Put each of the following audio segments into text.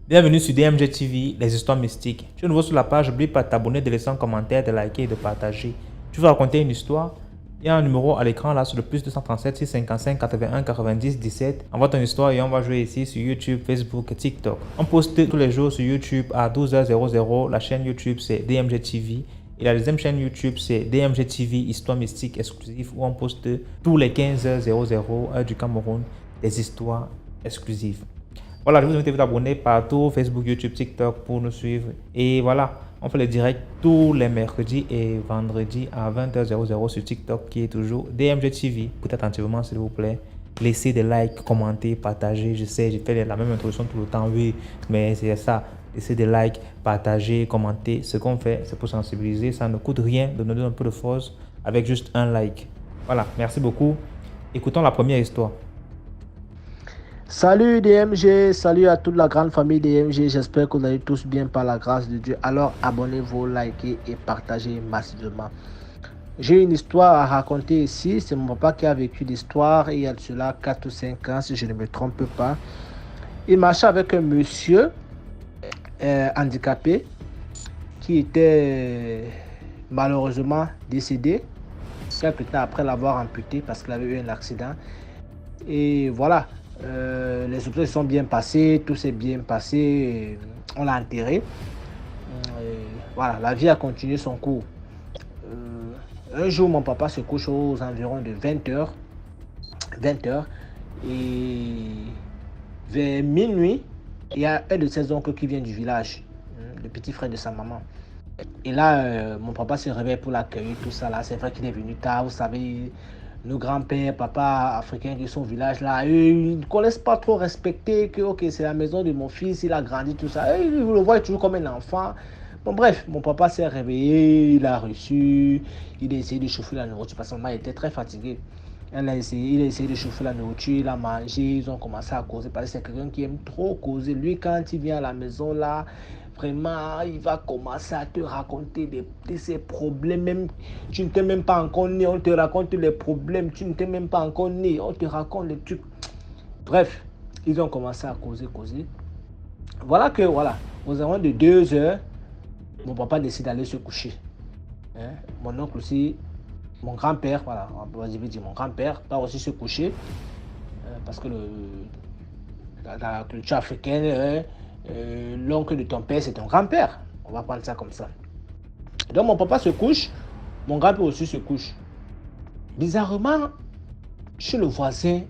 Bienvenue sur DMG TV, les histoires mystiques. Tu es nouveau sur la page, n'oublie pas de t'abonner, de laisser un commentaire, de liker et de partager. Tu veux raconter une histoire? Il y a un numéro à l'écran là sur le plus 237 655 81 90 17. Envoie ton histoire et on va jouer ici sur YouTube, Facebook et TikTok. On poste tous les jours sur YouTube à 12h00. La chaîne YouTube c'est DMG TV. Et la deuxième chaîne YouTube c'est DMG TV, histoire mystique exclusive, où on poste tous les 15h00 heure du Cameroun des histoires exclusives. Voilà, je vous invite à vous abonner partout, Facebook, YouTube, TikTok pour nous suivre. Et voilà, on fait le direct tous les mercredis et vendredis à 20h00 sur TikTok qui est toujours DMG TV. Écoutez attentivement s'il vous plaît. Laissez des likes, commentez, partagez. Je sais, j'ai fait la même introduction tout le temps, oui, mais c'est ça. Laissez des likes, partagez, commentez. Ce qu'on fait, c'est pour sensibiliser. Ça ne coûte rien de nous donner un peu de force avec juste un like. Voilà, merci beaucoup. Écoutons la première histoire. Salut DMG, salut à toute la grande famille DMG, j'espère que vous allez tous bien par la grâce de Dieu. Alors abonnez-vous, likez et partagez massivement. J'ai une histoire à raconter ici, c'est mon papa qui a vécu l'histoire il y a de cela 4 ou 5 ans si je ne me trompe pas. Il marchait avec un monsieur handicapé qui était malheureusement décédé quelques temps après l'avoir amputé parce qu'il avait eu un accident. Et voilà. Les obsèques sont bien passées, tout s'est bien passé, on l'a enterré. Voilà, la vie a continué son cours. Un jour, mon papa se couche aux environs de 20h. Et vers minuit, il y a un de ses oncles qui vient du village, le petit frère de sa maman. Et là, mon papa se réveille pour l'accueillir, tout ça là. C'est vrai qu'il est venu tard, vous savez. Nos grands-pères, papas africains qui sont au village là, eux, ils ne connaissent pas trop respecter que ok, c'est la maison de mon fils, il a grandi, tout ça. Ils le voient toujours comme un enfant. Bon, bref, mon papa s'est réveillé, il a reçu, il a essayé de chauffer la nourriture parce que maman était très fatiguée. Il a essayé de chauffer la nourriture, il a mangé, ils ont commencé à causer parce que c'est quelqu'un qui aime trop causer. Lui, quand il vient à la maison là, vraiment, il va commencer à te raconter de ses problèmes. Même, tu ne t'es même pas encore né, on te raconte les problèmes. Tu ne t'es même pas encore né, on te raconte les trucs. Bref, ils ont commencé à causer. Voilà que, voilà, aux environs de 2 heures, mon papa décide d'aller se coucher. Mon oncle aussi, mon grand-père, voilà, je vais dire mon grand-père, va aussi se coucher. Parce que dans la culture africaine, l'oncle de ton père, c'est ton grand-père. On va prendre ça comme ça. Donc mon papa se couche, mon grand-père aussi se couche. Bizarrement, chez le voisin,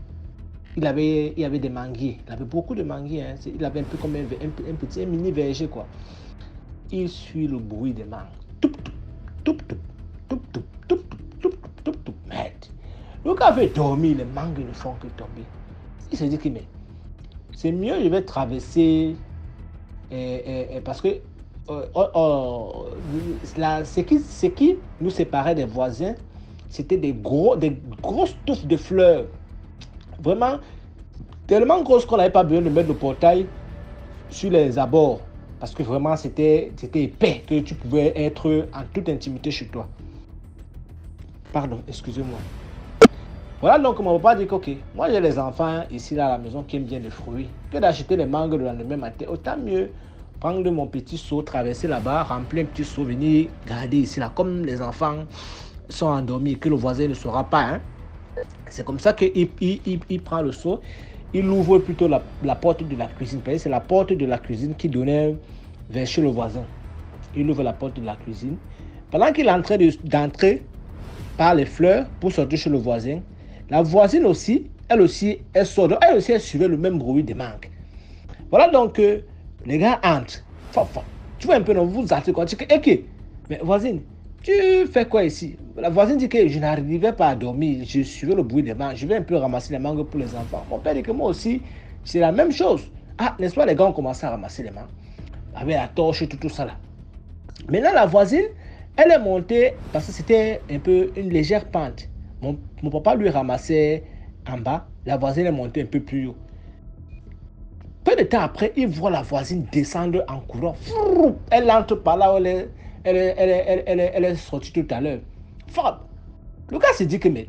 il y avait des manguiers. Il avait beaucoup de manguiers. Il avait un peu comme un mini verger, quoi. Il suit le bruit des mangues. Merde. Le gars avait dormi, les mangues ne font que tomber. Il s'est dit que mais c'est mieux, je vais traverser. Parce que ce qui nous séparait des voisins, c'était des grosses touffes de fleurs. Vraiment, tellement grosses qu'on n'avait pas besoin de mettre le portail sur les abords. Parce que vraiment, c'était épais que tu pouvais être en toute intimité chez toi. Pardon, excusez-moi. Voilà donc mon papa dit que ok, moi j'ai les enfants ici là à la maison qui aiment bien les fruits. Que d'acheter les mangues le lendemain matin, autant mieux prendre mon petit seau, traverser là-bas, remplir un petit seau, venir garder ici là. Comme les enfants sont endormis, que le voisin ne saura pas. Hein. C'est comme ça qu'il prend le seau, il ouvre plutôt la porte de la cuisine. C'est la porte de la cuisine qui donnait vers chez le voisin. Il ouvre la porte de la cuisine. Pendant qu'il est en train d'entrer par les fleurs pour sortir chez le voisin, la voisine aussi, elle aussi, elle sort. Elle aussi, elle suivait le même bruit des mangues. Voilà donc, les gars entrent. Tu vois un peu, non, vous entrez quoi. Tu dis, ok, mais voisine, tu fais quoi ici? La voisine dit que je n'arrivais pas à dormir. Je suivais le bruit des mangues. Je vais un peu ramasser les mangues pour les enfants. Mon père dit que moi aussi, c'est la même chose. Ah, n'est-ce pas, les gars ont commencé à ramasser les mangues. Avec la torche et tout ça là. Maintenant, la voisine, elle est montée parce que c'était un peu une légère pente. Mon papa lui ramassait en bas. La voisine est montée un peu plus haut. Peu de temps après, il voit la voisine descendre en courant. Elle entre par là où elle est sortie tout à l'heure. Le gars se dit que mais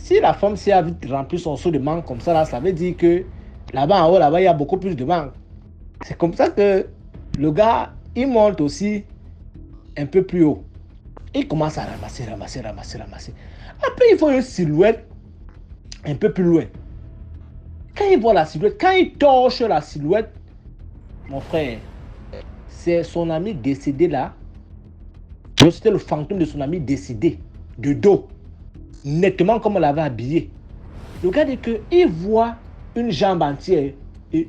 Si la femme s'est vite rempli son seau de mangue comme ça, là, ça veut dire que là-bas en haut, là-bas, il y a beaucoup plus de mangue. C'est comme ça que le gars, il monte aussi un peu plus haut. Il commence à ramasser, ramasser, ramasser, ramasser. Après, il voit une silhouette un peu plus loin. Quand il voit la silhouette, quand il torche la silhouette, mon frère, c'est son ami décédé là. C'était le fantôme de son ami décédé, de dos, nettement comme on l'avait habillé. Le gars dit qu'il voit une jambe entière et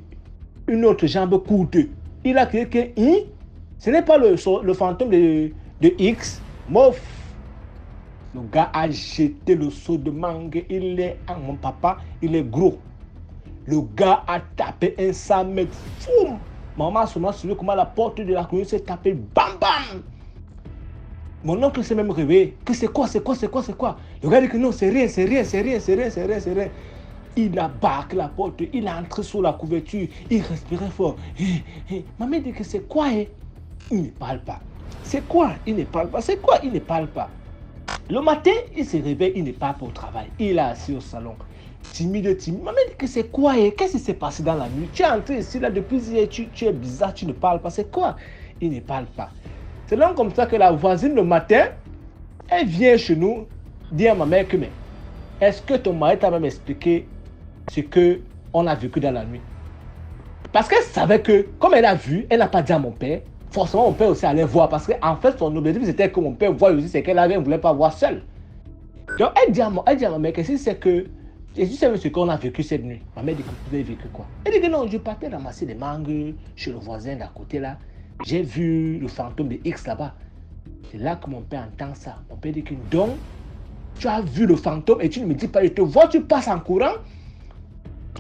une autre jambe courte. Il a crié que ce n'est pas le fantôme de X. Mof. Le gars a jeté le seau de mangue. Il est, mon papa, il est gros. Le gars a tapé un 100 mètres. Foum. Maman a seulement suivi comment la porte de la cour s'est tapée. Bam bam. Mon oncle s'est même réveillé. Que c'est quoi, c'est quoi, c'est quoi, c'est quoi? Le gars dit que non, c'est rien, c'est rien, c'est rien, c'est rien, c'est rien, c'est rien. Il a barqué la porte, il est entré sous la couverture, il respirait fort. Maman dit que c'est quoi? Il ne parle pas. C'est quoi? Il ne parle pas. C'est quoi? Il ne parle pas. Le matin, il se réveille, il ne part pas au travail. Il est assis au salon. Timide, timide. Maman dit que c'est quoi? Qu'est-ce qui s'est passé dans la nuit? Tu es entré ici, là, depuis hier, tu es bizarre, tu ne parles pas. C'est quoi? Il ne parle pas. C'est donc comme ça que la voisine, le matin, elle vient chez nous dire à ma mère que, mais est-ce que ton mari t'a même expliqué ce qu'on a vécu dans la nuit? Parce qu'elle savait que, comme elle a vu, elle n'a pas dit à mon père, forcément mon père aussi allait voir. Parce qu'en fait, son objectif, c'était que mon père voie aussi ce qu'elle avait, elle ne voulait pas voir seule. Donc, elle dit à ma mère que si c'est que, et si c'est ce qu'on a vécu cette nuit, ma mère dit que vous avez vécu quoi? Elle dit que non, je partais ramasser des mangues chez le voisin d'à côté là. J'ai vu le fantôme de X là-bas. C'est là que mon père entend ça. Mon père dit que donc, tu as vu le fantôme et tu ne me dis pas, je te vois, tu passes en courant.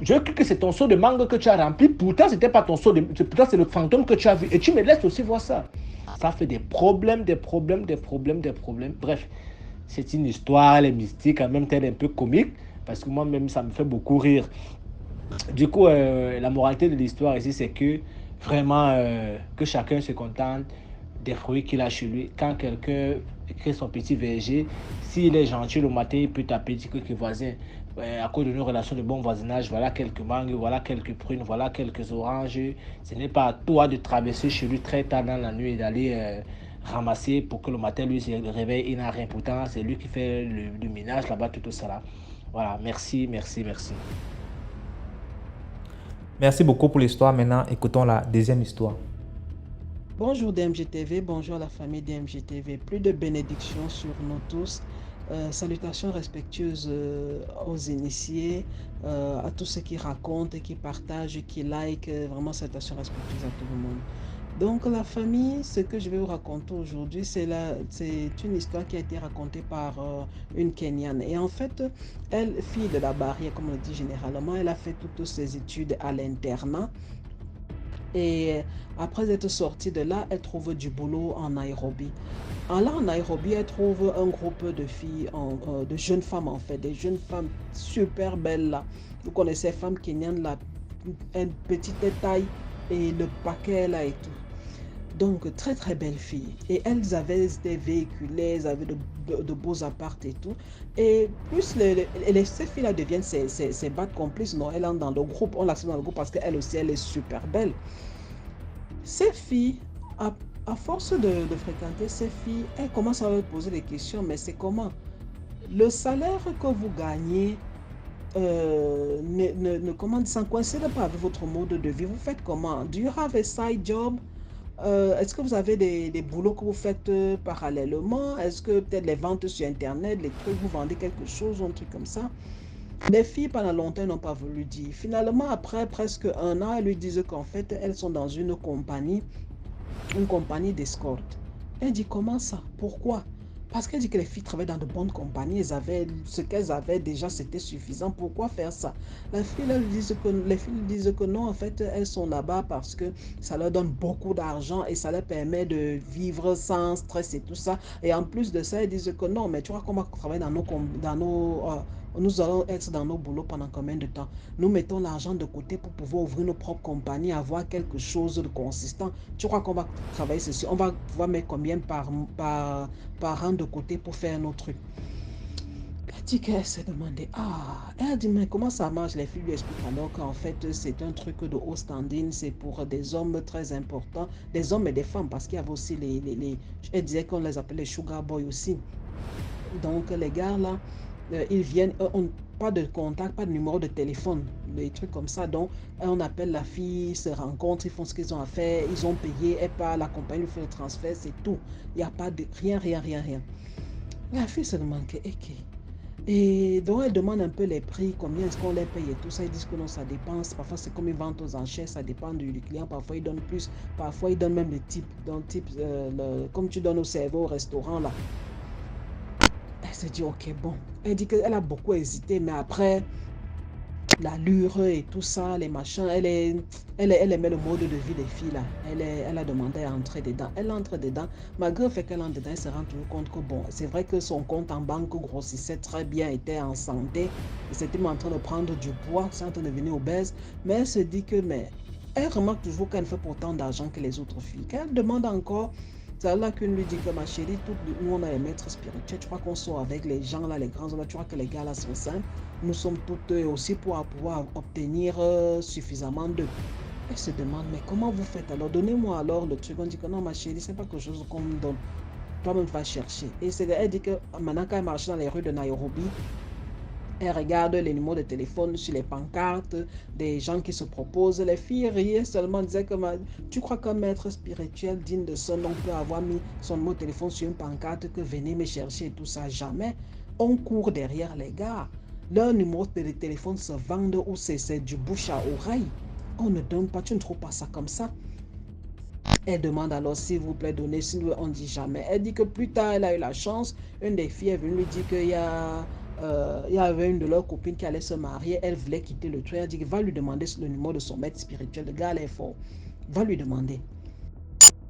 Je cru que c'est ton seau de mangue que tu as rempli. Pourtant, c'était pas ton seau de... Pourtant, c'est le fantôme que tu as vu. Et tu me laisses aussi voir ça. Ça fait des problèmes, des problèmes, des problèmes, des problèmes. Bref, c'est une histoire, elle est mystique, en même temps, elle est un peu comique. Parce que moi-même, ça me fait beaucoup rire. Du coup, la moralité de l'histoire ici, c'est que vraiment, que chacun se contente des fruits qu'il a chez lui. Quand quelqu'un crée son petit verger, s'il est gentil le matin, il peut taper, dire que le voisin, à cause de nos relations de bon voisinage, voilà quelques mangues, voilà quelques prunes, voilà quelques oranges. Ce n'est pas à toi de traverser chez lui très tard dans la nuit et d'aller ramasser pour que le matin, lui, se réveille, il n'a rien. Pourtant, c'est lui qui fait le ménage là-bas, tout ça là. Voilà, merci, merci, merci. Merci beaucoup pour l'histoire. Maintenant, écoutons la deuxième histoire. Bonjour DMGTV, bonjour la famille DMGTV. Plus de bénédictions sur nous tous. Salutations respectueuses aux initiés, à tous ceux qui racontent, qui partagent, qui like. Vraiment salutations respectueuses à tout le monde. Donc la famille, ce que je vais vous raconter aujourd'hui, c'est une histoire qui a été racontée par une Kenyane. Et en fait, elle, fille de la barrière, comme on le dit généralement, elle a fait toutes ses études à l'internat. Et après être sortie de là, elle trouve du boulot en Nairobi. Là, en Nairobi, elle trouve un groupe de filles, de jeunes femmes en fait, des jeunes femmes super belles là. Vous connaissez les femmes kenyanes là, une petite taille et le paquet là et tout. Donc, très très belles filles. Et elles avaient été véhiculées, elles avaient de beaux apparts et tout. Et plus ces filles-là deviennent ses bad complices, non, elles entrent dans le groupe, on l'accepte dans le groupe parce qu'elle aussi, elle est super belle. Ces filles, à force de fréquenter ces filles, elles commencent à leur poser des questions, mais c'est comment? Le salaire que vous gagnez ne coïncide pas avec votre mode de vie. Vous faites comment? Do you have a side job? Est-ce que vous avez des boulots que vous faites parallèlement? Est-ce que peut-être les ventes sur Internet, les trucs, vous vendez quelque chose ou un truc comme ça? Les filles, pendant longtemps, n'ont pas voulu dire. Finalement, après presque un an, elles lui disent qu'en fait, elles sont dans une compagnie d'escorte. Elle dit, comment ça? Pourquoi? Parce qu'elle dit que les filles travaillent dans de bonnes compagnies, ce qu'elles avaient déjà, c'était suffisant. Pourquoi faire ça? Les filles lui disent que non, en fait, elles sont là-bas parce que ça leur donne beaucoup d'argent et ça leur permet de vivre sans stress et tout ça. Et en plus de ça, elles disent que non, mais tu vois comment on travaille nous allons être dans nos boulots pendant combien de temps? Nous mettons l'argent de côté pour pouvoir ouvrir nos propres compagnies, avoir quelque chose de consistant. Tu crois qu'on va travailler ceci? On va pouvoir mettre combien par an de côté pour faire nos trucs? Elle dit qu'elle s'est demandé, elle dit, mais comment ça marche? Les filles lui expliquent alors qu'en fait, c'est un truc de haut standing, c'est pour des hommes très importants, des hommes et des femmes, parce qu'il y avait aussi elle disait qu'on les appelait les sugar boys aussi. Donc, les gars là, ils viennent, pas de contact, pas de numéro de téléphone, des trucs comme ça. Donc, on appelle la fille, ils se rencontrent, ils font ce qu'ils ont à faire, ils ont payé, elle part, la compagnie lui fait le transfert, c'est tout. Il n'y a pas de rien, rien, rien, rien. La fille se demande que, ok. Et donc, elle demande un peu les prix, combien est-ce qu'on les paye et tout ça. Ils disent que non, ça dépend. Parfois, c'est comme ils vendent aux enchères, ça dépend du client. Parfois, ils donnent plus. Parfois, ils donnent même les types. Donc, type, comme tu donnes au cerveau au restaurant, là. Elle se dit, ok, bon. Elle dit qu'elle a beaucoup hésité, mais après, l'allure et tout ça, les machins, elle aimait le mode de vie des filles là. Elle a demandé à entrer dedans. Elle entre dedans. Malgré le fait qu'elle entre dedans, elle se rend toujours compte que bon, c'est vrai que son compte en banque grossissait très bien, était en santé. Il s'était en train de prendre du poids, c'est en train de devenir obèse. Mais elle se dit que, mais elle remarque toujours qu'elle fait autant d'argent que les autres filles. Qu'elle demande encore, c'est là qu'une lui dit que ma chérie, nous on a les maîtres spirituels. Tu crois qu'on sort avec les gens là, les grands hommes là, tu crois que les gars là sont simples. Nous sommes toutes aussi pour pouvoir obtenir suffisamment d'eux. Elle se demande, mais comment vous faites alors? Donnez-moi alors le truc. On dit que non, ma chérie, c'est pas quelque chose qu'on me donne. Toi-même, va chercher. Et elle dit que maintenant, quand elle marche dans les rues de Nairobi, elle regarde les numéros de téléphone sur les pancartes des gens qui se proposent. Les filles riaient seulement, disaient que tu crois qu'un maître spirituel digne de son nom peut avoir mis son numéro de téléphone sur une pancarte que venez me chercher et tout ça? Jamais. On court derrière les gars. Leur numéro de téléphone se vendent ou c'est du bouche à oreille. On ne donne pas, tu ne trouves pas ça comme ça? Elle demande alors, s'il vous plaît, donnez, sinon on ne dit jamais. Elle dit que plus tard, elle a eu la chance. Une des filles est venue lui dire qu'il y avait une de leurs copines qui allait se marier. Elle voulait quitter le train. Elle dit, va lui demander le numéro de son maître spirituel. Le gars, elle est fort. Va lui demander.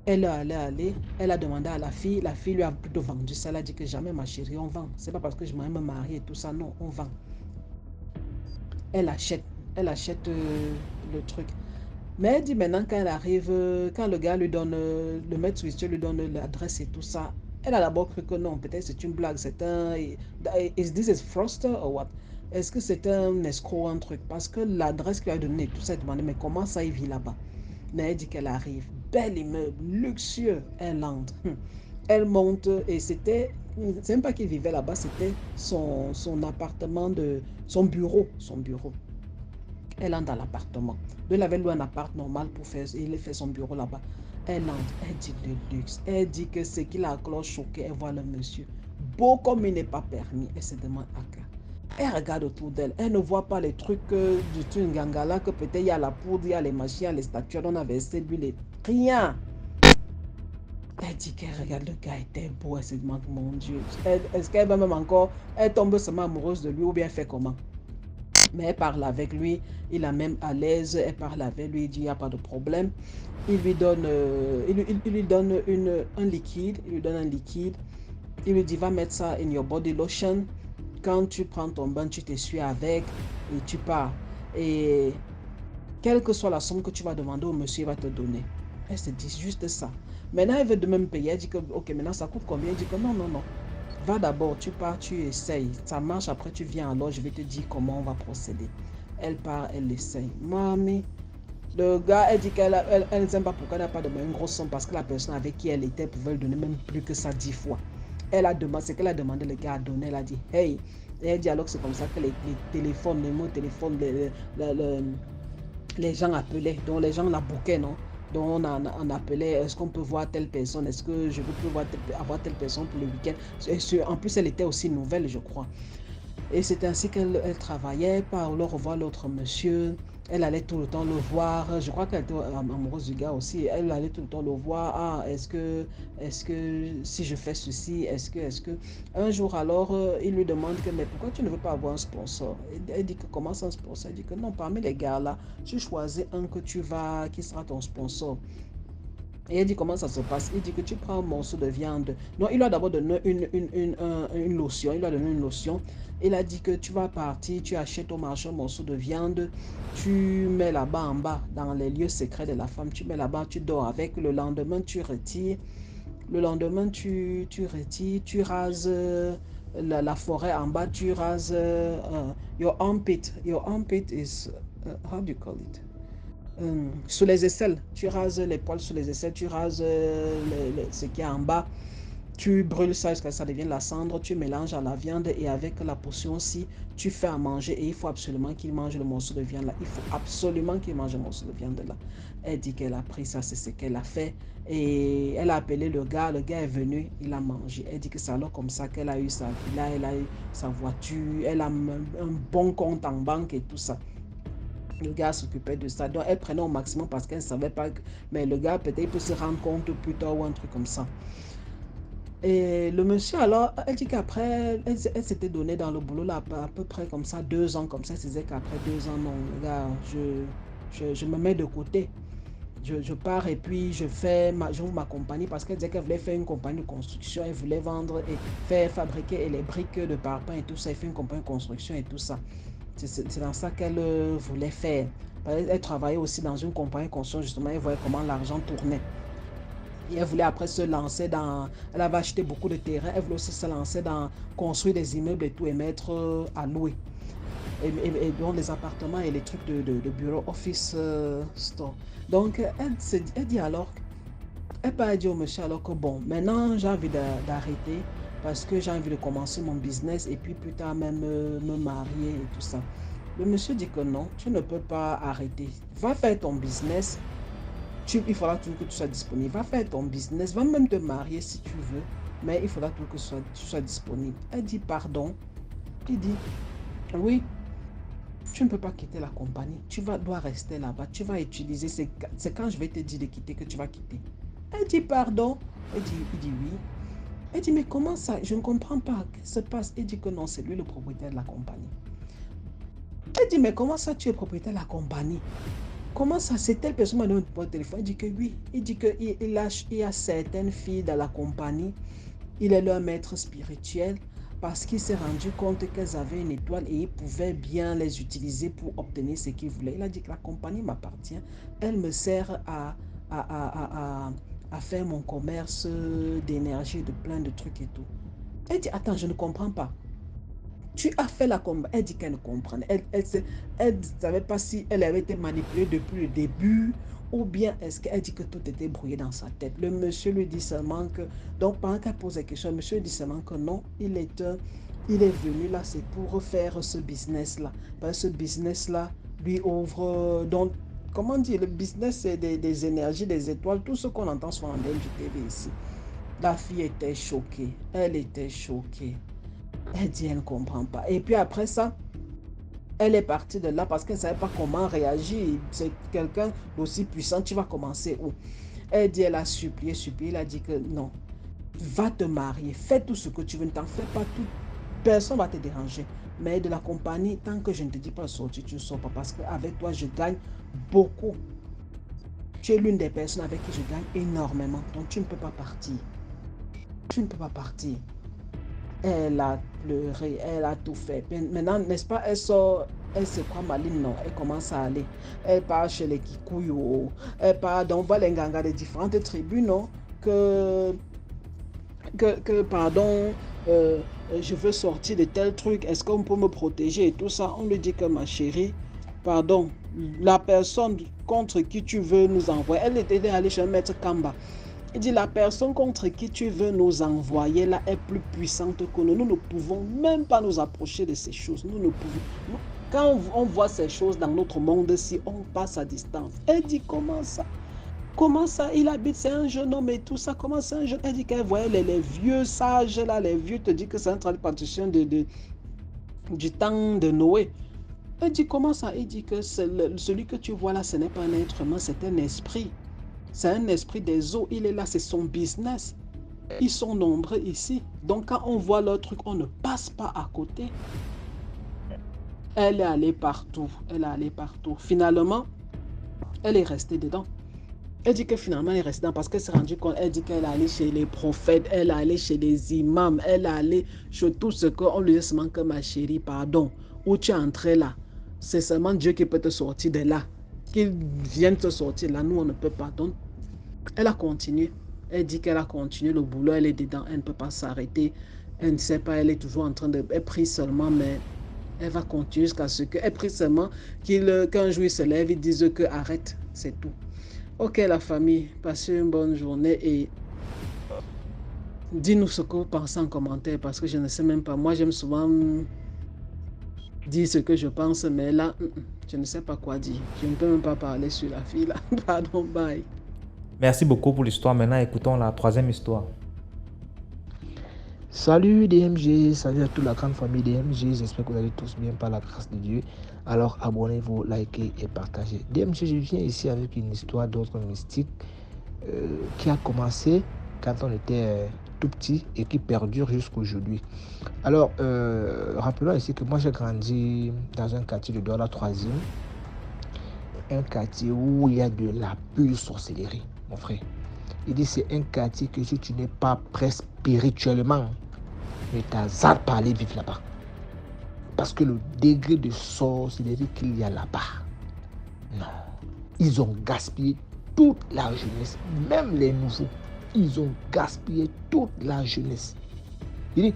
Elle est allée, elle a demandé à la fille lui a plutôt vendu ça. Elle a dit que jamais, ma chérie, on vend. C'est pas parce que je m'aime me marier et tout ça, non, on vend. Elle achète, le truc. Mais elle dit maintenant, quand elle arrive, quand le gars lui donne, le maître spirituel lui donne l'adresse et tout ça, elle a d'abord cru que non, peut-être c'est une blague, c'est un. Is this is Froster or what? Est-ce que c'est un escroc, un truc? Parce que l'adresse qu'il a donnée, tout ça, elle demandait, mais comment ça, il vit là-bas? Mais elle dit qu'elle arrive, bel immeuble, luxueux, elle entre. Elle monte et c'est même pas qu'il vivait là-bas, c'était son appartement, son bureau, son bureau. Elle entre dans l'appartement. Elle avait loué un appart normal pour faire, il fait son bureau là-bas. Elle entre, elle dit le luxe. Elle dit que ce qui la cloche choquée, elle voit le monsieur. Beau comme il n'est pas permis. Elle se demande à quoi. Elle regarde autour d'elle. Elle ne voit pas les trucs du Tungangala, que peut-être il y a la poudre, il y a les machines, il y a les statues, on a versé l'huile. Rien. Elle dit qu'elle regarde le gars était beau. Elle se demande, mon Dieu. Est-ce qu'elle va même encore, elle tombe seulement amoureuse de lui ou bien elle fait comment? Mais elle parle avec lui, il est même à l'aise, elle parle avec lui, il dit il n'y a pas de problème. Il lui donne, il lui donne un liquide, il lui donne un liquide, il lui dit va mettre ça in your body lotion. Quand tu prends ton bain, tu t'essuies avec et tu pars. Et quelle que soit la somme que tu vas demander au monsieur, il va te donner. Elle se dit juste ça. Maintenant, elle veut de même payer. Elle dit que, ok, maintenant ça coûte combien? Elle dit que non, non, non. Va d'abord, tu pars, tu essayes. Ça marche, après tu viens, alors je vais te dire comment on va procéder. Elle part, elle essaye. Mamie, le gars, elle dit qu'elle n'aime pas pourquoi elle n'a pas demandé une grosse somme parce que la personne avec qui elle était pouvait lui donner même plus que ça 10 fois. Elle a demandé, ce qu'elle a demandé, le gars a donné, elle a dit, hey. Et elle dit alors que c'est comme ça que les téléphones, les mots téléphones, les gens appelaient, donc les gens la bouquaient, non? Donc on appelait, est-ce qu'on peut voir telle personne, est-ce que je peux avoir telle personne pour le week-end? En plus, elle était aussi nouvelle, je crois. Et c'est ainsi qu'elle travaillait, par le revoir l'autre monsieur. Elle allait tout le temps le voir. Je crois qu'elle était amoureuse du gars aussi. Elle allait tout le temps le voir. Ah, est-ce que si je fais ceci, est-ce que. Un jour alors, il lui demande que, mais pourquoi tu ne veux pas avoir un sponsor? Elle dit que comment c'est un sponsor? Elle dit que non, parmi les gars là, tu choisis un qui sera ton sponsor. Et elle dit comment ça se passe. Il dit que tu prends un morceau de viande. Non, il lui a d'abord donné une lotion. Il lui a donné une lotion. Il a dit que tu vas partir, tu achètes au marché un morceau de viande. Tu mets là-bas en bas, dans les lieux secrets de la femme. Tu mets là-bas, tu dors avec. Le lendemain, tu retires. Le lendemain, tu retires, tu rases la forêt en bas, tu rases your armpit. Your armpit is, how do you call it? Sous les aisselles, tu rases les poils sous les aisselles, tu rases ce qui est en bas, tu brûles ça jusqu'à ce que ça devienne la cendre, tu mélanges à la viande et avec la portion aussi, tu fais à manger et il faut absolument qu'il mange le morceau de viande là. Il faut absolument qu'il mange le morceau de viande là. Elle dit qu'elle a pris ça, c'est ce qu'elle a fait et elle a appelé le gars est venu, il a mangé. Elle dit que c'est alors comme ça qu'elle a eu sa villa, elle a eu sa voiture, elle a un bon compte en banque et tout ça. Le gars s'occupait de ça. Donc, elle prenait au maximum parce qu'elle ne savait pas. Mais le gars, peut-être, il peut se rendre compte plus tard ou un truc comme ça. Et le monsieur, alors, elle dit qu'après, elle s'était donnée dans le boulot, là, à peu près comme ça, 2 ans, comme ça. Elle se disait qu'après 2 ans, non, le gars, je me mets de côté. Je pars et puis j'ouvre ma compagnie parce qu'elle disait qu'elle voulait faire une compagnie de construction. Elle voulait vendre et faire fabriquer les briques de parpaing et tout ça. Elle fait une compagnie de construction et tout ça. C'est dans ça qu'elle voulait faire. Elle travaillait aussi dans une compagnie de construction, justement, elle voyait comment l'argent tournait. Et elle voulait après se lancer dans... Elle avait acheté beaucoup de terrain, elle voulait aussi se lancer dans construire des immeubles et tout et mettre à louer. Et donc les appartements et les trucs de bureau, office store. Donc elle dit alors, elle peut dire au monsieur alors que bon, maintenant j'ai envie d'arrêter parce que j'ai envie de commencer mon business et puis plus tard même me marier et tout ça. Le monsieur dit que non, tu ne peux pas arrêter. Va faire ton business. Il faudra toujours que tu sois disponible. Va faire ton business. Va même te marier si tu veux. Mais il faudra toujours que tu sois disponible. Elle dit pardon. Il dit oui. Tu ne peux pas quitter la compagnie. Dois rester là-bas. Tu vas utiliser. C'est quand je vais te dire de quitter que tu vas quitter. Elle dit pardon. Il dit oui. Elle dit, mais comment ça? Je ne comprends pas. Qu'est-ce qui se passe? Il dit que non, c'est lui le propriétaire de la compagnie. Elle dit, mais comment ça, tu es propriétaire de la compagnie? Comment ça? C'est telle personne qui m'a donné mon téléphone. Il dit que oui. Il dit qu'il y a certaines filles dans la compagnie. Il est leur maître spirituel parce qu'il s'est rendu compte qu'elles avaient une étoile et il pouvait bien les utiliser pour obtenir ce qu'il voulait. Il a dit que la compagnie m'appartient. Elle me sert à faire mon commerce d'énergie, de plein de trucs et tout. Elle dit, attends, je ne comprends pas. Tu as fait la compagnie. Elle dit qu'elle ne comprend. Elle ne savait pas si elle avait été manipulée depuis le début ou bien est-ce qu'elle dit que tout était brouillé dans sa tête. Le monsieur lui dit seulement que, donc pendant qu'elle pose la question, le monsieur lui dit seulement que non, il est venu là, c'est pour faire ce business-là. Parce que ce business-là lui ouvre, donc, comment dire, le business, c'est des énergies, des étoiles, tout ce qu'on entend sur DMJTV ici. La fille était choquée. Elle était choquée. Elle dit, elle ne comprend pas. Et puis après ça, elle est partie de là parce qu'elle ne savait pas comment réagir. C'est quelqu'un d'aussi puissant, tu vas commencer où? Elle dit, elle a supplié. Elle a dit que non, va te marier, fais tout ce que tu veux, ne t'en fais pas tout. Personne ne va te déranger. Mais de la compagnie, tant que je ne te dis pas de sortir, tu ne sors pas parce qu'avec toi, je gagne beaucoup. Tu es l'une des personnes avec qui je gagne énormément. Donc, tu ne peux pas partir. Tu ne peux pas partir. Elle a pleuré, elle a tout fait. Maintenant, n'est-ce pas, elle sort, elle se croit maligne, non, elle commence à aller. Elle part chez les Kikuyu, elle part dans les Nganga des différentes tribus, non, pardon, je veux sortir de tel truc, est-ce qu'on peut me protéger et tout ça. On lui dit que ma chérie, pardon, la personne contre qui tu veux nous envoyer, elle était allée chez Maître Kamba. Il dit, la personne contre qui tu veux nous envoyer là est plus puissante que nous. Nous ne pouvons même pas nous approcher de ces choses. Nous ne pouvons. Quand on voit ces choses dans notre monde-ci, on passe à distance. Elle dit, comment ça? Comment ça? Il habite, c'est un jeune homme et tout ça. Comment c'est un jeune? Elle dit qu'elle voyait les vieux sages là, les vieux te disent que c'est un tradition du temps de Noé. Elle dit, comment ça? Il dit que celui que tu vois là, ce n'est pas un être humain, c'est un esprit. C'est un esprit des eaux, il est là, c'est son business. Ils sont nombreux ici. Donc quand on voit leur truc, on ne passe pas à côté. Elle est allée partout. Finalement, elle est restée dedans. Elle dit que finalement, elle est restée dedans parce qu'elle s'est rendue compte. Elle dit qu'elle est allée chez les prophètes, elle est allée chez les imams, elle est allée chez tout ce qu'on lui dit seulement que ma chérie, pardon, où tu es entrée là. C'est seulement Dieu qui peut te sortir de là. Qu'il vienne te sortir là, nous on ne peut pas. Donc, elle a continué. Elle dit qu'elle a continué le boulot, elle est dedans, elle ne peut pas s'arrêter. Elle ne sait pas, elle est toujours en train de... Elle prie seulement, mais elle va continuer jusqu'à ce qu'elle prie seulement qu'un jour il se lève, ils disent que arrête, c'est tout. Ok la famille, passez une bonne journée et dis-nous ce que vous pensez en commentaire parce que je ne sais même pas. Moi j'aime souvent dire ce que je pense, mais là, je ne sais pas quoi dire. Je ne peux même pas parler sur la fille là. Pardon, bye. Merci beaucoup pour l'histoire. Maintenant, écoutons la troisième histoire. Salut DMG, salut à toute la grande famille DMG, j'espère que vous allez tous bien par la grâce de Dieu. Alors abonnez-vous, likez et partagez. DMG, je viens ici avec une histoire d'autre mystique qui a commencé quand on était tout petit et qui perdure jusqu'à aujourd'hui. Alors, rappelons ici que moi j'ai grandi dans un quartier de Douala 3e, un quartier où il y a de la pure sorcellerie, mon frère. Il dit c'est un quartier que si tu n'es pas prêt spirituellement, ne t'hasarde pas à aller vivre là-bas. Parce que le degré de sorcellerie qu'il y a là-bas, non. Ils ont gaspillé toute la jeunesse, même les nouveaux. Ils ont gaspillé toute la jeunesse. Il dit,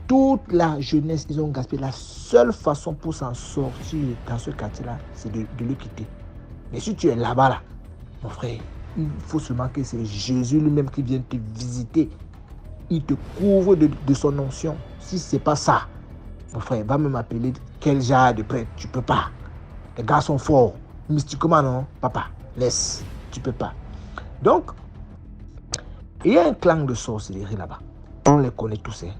toute la jeunesse, ils ont gaspillé. La seule façon pour s'en sortir dans ce quartier-là, c'est de le quitter. Mais si tu es là-bas, là, mon frère, il faut seulement que c'est Jésus lui-même qui vienne te visiter. Il te couvre de son onction. Si ce n'est pas ça, mon frère, va même m'appeler quel genre de prêtre. Tu ne peux pas. Les gars sont forts. Mystiquement, non, papa, laisse. Tu ne peux pas. Donc, il y a un clan de sorcellerie là-bas. On les connaît tous. Hein.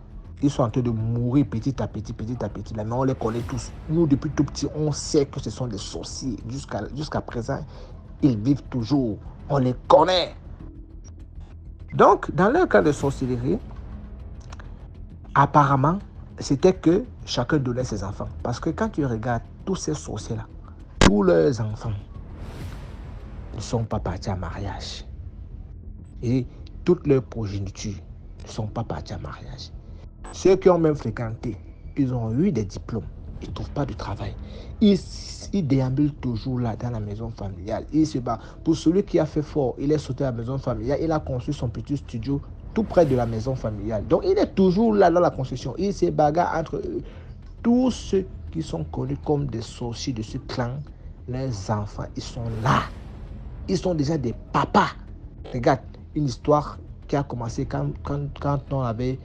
Ils sont en train de mourir petit à petit, là, mais on les connaît tous. Nous, depuis tout petit, on sait que ce sont des sorciers. Jusqu'à présent, ils vivent toujours. On les connaît. Donc, dans leur cas de sorcellerie, apparemment, c'était que chacun donnait ses enfants. Parce que quand tu regardes tous ces sorciers-là, tous leurs enfants ne sont pas partis à mariage. Et toute leur progéniture ne sont pas partis à mariage. Ceux qui ont même fréquenté, ils ont eu des diplômes. Ils ne trouvent pas de travail. Ils déambulent toujours là dans la maison familiale. Il se bat. Pour celui qui a fait fort, il est sauté à la maison familiale. Il a construit son petit studio tout près de la maison familiale. Donc il est toujours là dans la construction. Il se bagarre entre eux. Tous ceux qui sont connus comme des sorciers de ce clan, leurs enfants, ils sont là. Ils sont déjà des papas. Regarde, une histoire qui a commencé quand on avait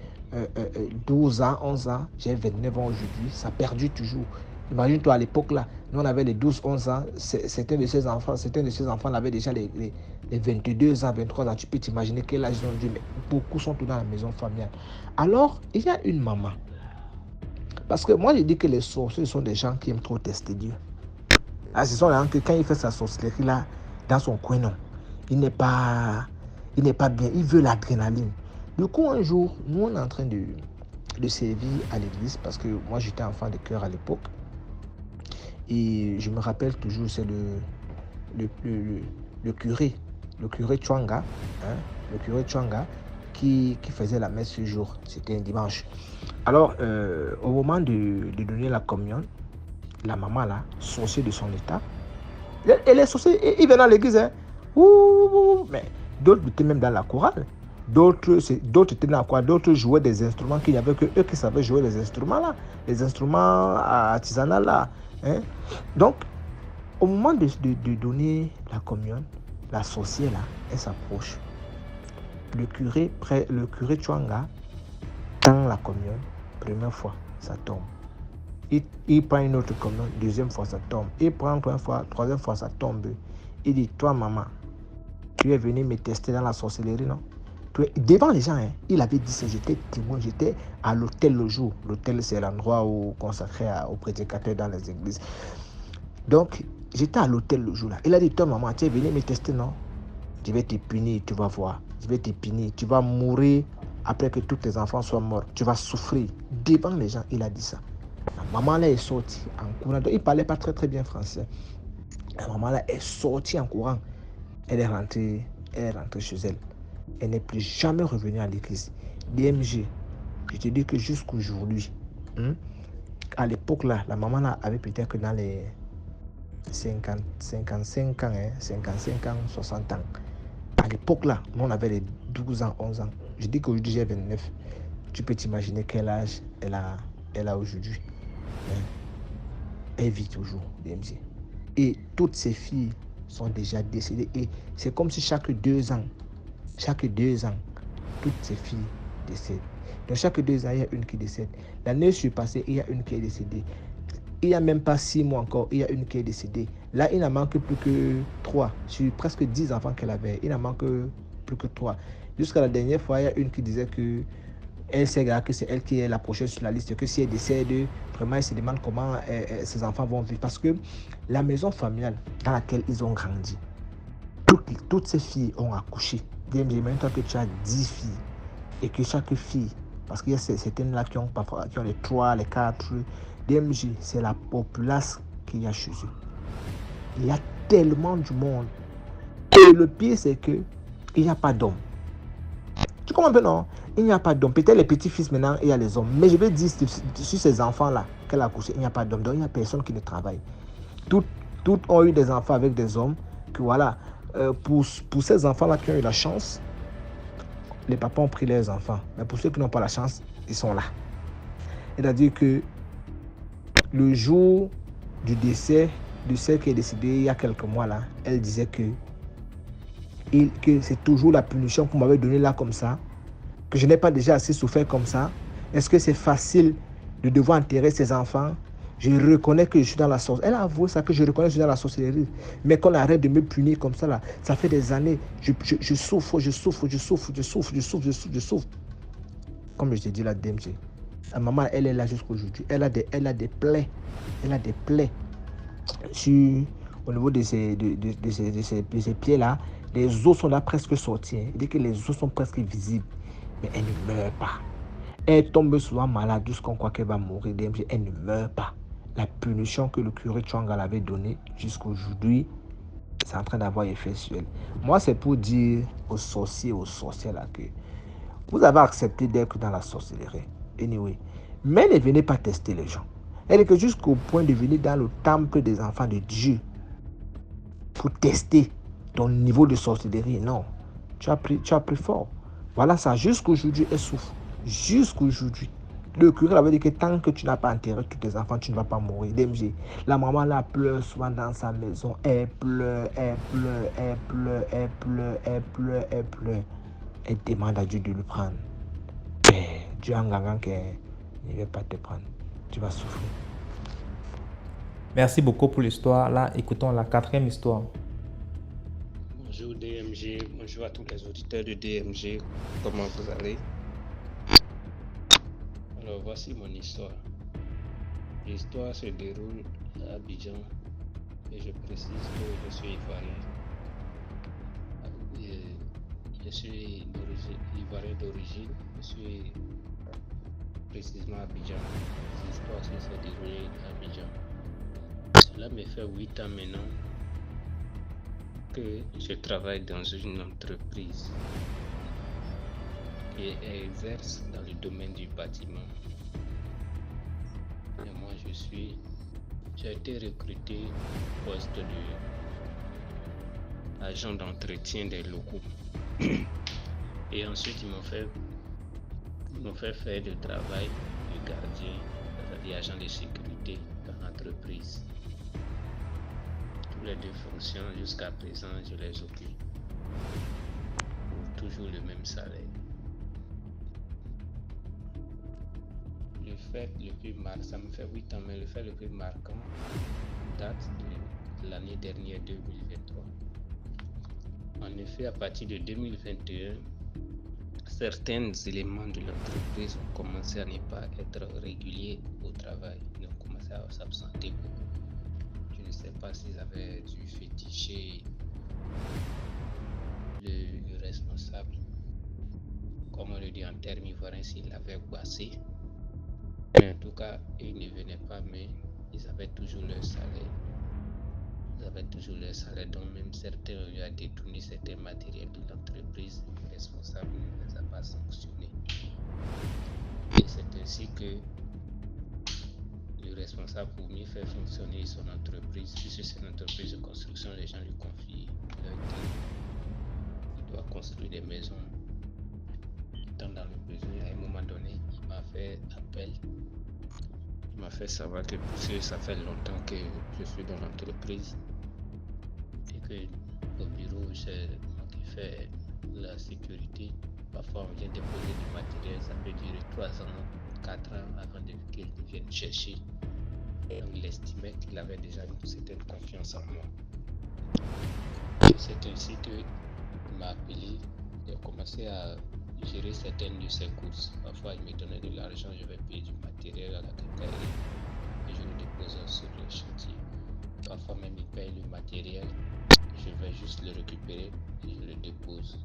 12 ans, 11 ans, j'ai 29 ans aujourd'hui, ça perdure toujours. Imagine-toi à l'époque là, nous on avait les 12, 11 ans, certains de ces enfants avaient déjà les 22 ans, 23 ans, tu peux t'imaginer quel âge ils ont dû, mais beaucoup sont tous dans la maison familiale. Alors, il y a une maman, parce que moi je dis que les sorciers sont des gens qui aiment trop tester Dieu. Ah, ce sont les gens que quand il fait sa sorcellerie là, dans son coin, non, il n'est pas bien, il veut l'adrénaline. Du coup, un jour, nous, on est en train de servir à l'église parce que moi, j'étais enfant de cœur à l'époque. Et je me rappelle toujours, c'est le curé Chwanga, hein, le curé Chwanga qui faisait la messe ce jour. C'était un dimanche. Alors, au moment de donner la communion, la maman là, sorcière de son état, elle est sorcière, il vient dans l'église, hein. Mais d'autres étaient même dans la chorale. D'autres étaient dans quoi? D'autres jouaient des instruments qu'il n'y avait que eux qui savaient jouer les instruments là, les instruments artisanaux là. Hein? Donc, au moment de donner la communion, la sorcière là, elle s'approche. Le curé Chwanga tend la communion, première fois, ça tombe. Il prend une autre communion, deuxième fois, ça tombe. Il prend première fois, troisième fois, ça tombe. Il dit, toi maman, tu es venu me tester dans la sorcellerie, non? Devant les gens, hein, il avait dit ça, j'étais témoin, j'étais à l'hôtel le jour. L'hôtel, c'est l'endroit consacré aux prédicateurs dans les églises. Donc, j'étais à l'hôtel le jour là. Il a dit, toi maman, tu es venu me tester, non? Je vais te punir, tu vas voir. Je vais te punir, tu vas mourir après que tous tes enfants soient morts. Tu vas souffrir. Devant les gens, il a dit ça. La maman là est sortie en courant. Donc, il ne parlait pas très très bien français. La maman là est sortie en courant. Elle est rentrée chez elle. Elle n'est plus jamais revenue à l'église. DMG, je te dis que jusqu'aujourd'hui, à l'époque là, la maman là avait peut-être que dans les 55 ans, 60 ans. À l'époque là, nous on avait les 12 ans, 11 ans. Je dis qu'aujourd'hui j'ai 29. Tu peux t'imaginer quel âge elle a aujourd'hui. Hein. Elle vit toujours, DMG. Et toutes ces filles sont déjà décédées. Et c'est comme si chaque 2 ans, toutes ces filles décèdent. Donc chaque 2 ans, il y a une qui décède. L'année passée, il y a une qui est décédée. Il n'y a même pas 6 mois encore, il y a une qui est décédée. Là, il n'en manque plus que 3. Sur presque 10 enfants qu'elle avait, il n'en manque plus que 3. Jusqu'à la dernière fois, il y a une qui disait que elle sait que c'est elle qui est la prochaine sur la liste, que si elle décède, vraiment, elle se demande comment ses enfants vont vivre. Parce que la maison familiale dans laquelle ils ont grandi, toutes ces filles ont accouché. Imagine-toi que tu as 10 filles et que chaque fille, parce qu'il y a certaines là qui ont les 3, les 4, DMG, c'est la populace qu'il y a chez eux. Il y a tellement du monde. Et le pire, c'est qu'il n'y a pas d'hommes. Tu comprends un peu, non? Il n'y a pas d'hommes. Peut-être les petits-fils maintenant, il y a les hommes. Mais je veux dire, sur ces enfants-là qu'elle a accouché, il n'y a pas d'hommes. Donc, il n'y a personne qui ne travaille. Toutes ont eu des enfants avec des hommes. Que voilà, pour ces enfants-là qui ont eu la chance, les papas ont pris leurs enfants. Mais pour ceux qui n'ont pas la chance, ils sont là. C'est-à-dire que le jour du décès de celle qui est décédée il y a quelques mois là, elle disait que c'est toujours la punition qu'on m'avait donnée là comme ça, que je n'ai pas déjà assez souffert comme ça. Est-ce que c'est facile de devoir enterrer ses enfants? Je reconnais que je suis dans la sorcellerie. Elle a avoué ça, que je reconnais que je suis dans la sorcellerie. Mais qu'on arrête de me punir comme ça là, ça fait des années. Je souffre. Comme je t'ai dit là, DMG. La maman, elle est là jusqu'aujourd'hui. Elle a des plaies. Elle a des plaies au niveau de ses pieds là. Les os sont là presque sortis. Il dit que les os sont presque visibles. Mais elle ne meurt pas. Elle tombe souvent malade jusqu'on croit qu'elle va mourir. DMG, elle ne meurt pas. La punition que le curé Tchongal avait donnée jusqu'aujourd'hui, c'est en train d'avoir effet sur elle. Moi, c'est pour dire aux sorciers, là que vous avez accepté d'être dans la sorcellerie. Anyway. Mais ne venez pas tester les gens. Elle est que jusqu'au point de venir dans le temple des enfants de Dieu pour tester ton niveau de sorcellerie. Non. Tu as pris fort. Voilà ça. Jusqu'aujourd'hui, elle souffre. Jusqu'aujourd'hui. Le curé avait dit que tant que tu n'as pas enterré tous tes enfants, tu ne vas pas mourir. DMG. La maman là pleure souvent dans sa maison. Elle pleure. Elle demande à Dieu de le prendre. Mais Dieu en gagnant qu'il ne va pas te prendre. Tu vas souffrir. Merci beaucoup pour l'histoire. Là, écoutons la 4e histoire. Bonjour DMG, bonjour à tous les auditeurs de DMG. Comment vous allez? Alors voici mon histoire. L'histoire se déroule à Abidjan et je précise que je suis ivoirien. Je suis ivoirien d'origine, je suis précisément à Abidjan. L'histoire s'est déroulée à Abidjan. Cela me fait 8 ans maintenant que je travaille dans une entreprise qui exerce dans le domaine du bâtiment. Et moi, j'ai été recruté au poste d'agent d'entretien des locaux. Et ensuite, ils m'ont fait faire le travail de gardien, c'est-à-dire agent de sécurité dans l'entreprise. Toutes les 2 fonctions, jusqu'à présent, je les occupe pour toujours le même salaire. Le fait le plus marquant, ça me fait 8 ans, mais le fait le plus marquant date de l'année dernière, 2023. En effet, à partir de 2021, certains éléments de l'entreprise ont commencé à ne pas être réguliers au travail. Ils ont commencé à s'absenter beaucoup. Je ne sais pas s'ils avaient dû féticher le responsable, comme on le dit en termes ivoiriens, s'il l'avait boissé. Mais en tout cas, ils ne venaient pas, mais ils avaient toujours leur salaire. Donc même certains ont eu à détourner certains matériels de l'entreprise. Le responsable ne les a pas sanctionnés. Et c'est ainsi que le responsable, pour mieux faire fonctionner son entreprise, puisque c'est une entreprise de construction, les gens lui confient leur idée. Il doit construire des maisons étant dans le besoin, à un moment donné, il m'a fait appel. Il m'a fait savoir que puisque ça fait longtemps que je suis dans l'entreprise et que au bureau, c'est moi qui fais la sécurité. Parfois, on vient déposer du matériel, ça peut durer 3 ans, 4 ans avant qu'ils viennent chercher. Donc, il estimait qu'il avait déjà une certaine confiance en moi. Et c'est ainsi qu'il m'a appelé et a commencé à gérer certaines de ses courses. Parfois, il me donnait de l'argent, je vais payer du matériel à la quincaillerie et je le dépose sur le chantier. Parfois même, il paye le matériel, je vais juste le récupérer et je le dépose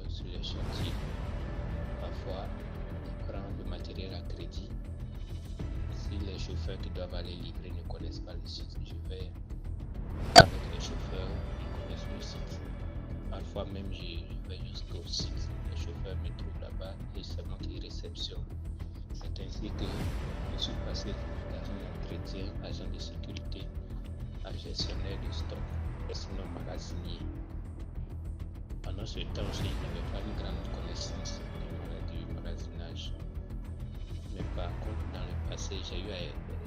sur le chantier. Parfois, il prend le matériel à crédit. Si les chauffeurs qui doivent aller livrer ne connaissent pas le site, je vais avec les chauffeurs qui connaissent le site. Parfois même, je vais jusqu'au site, les chauffeurs me trouvent là-bas et c'est moi qui réceptionne. C'est ainsi que je suis passé d'agent d'entretien, agent de sécurité, à gestionnaire de stock, sinon magasinier. Pendant ce temps, je n'avais pas une grande connaissance du magasinage. Mais par contre, dans le passé, j'ai eu à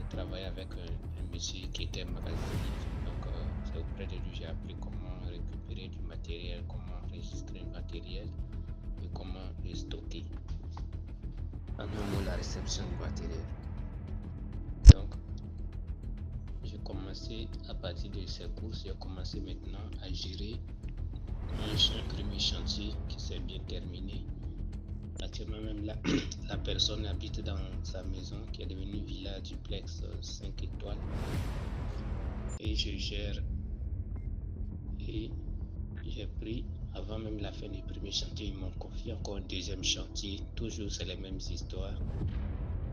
travailler avec un monsieur qui était magasinier. Donc, c'est auprès de lui que j'ai appris comment récupérer du matériel, comment enregistrer le matériel et comment le stocker. En un mot, la réception du matériel. Donc, j'ai commencé à partir de ces courses, j'ai commencé maintenant à gérer un premier chantier qui s'est bien terminé. Actuellement même la personne habite dans sa maison qui est devenue villa duplex 5 étoiles et je gère et j'ai pris avant même la fin du premier chantier, ils m'ont confié encore un deuxième chantier. Toujours c'est les mêmes histoires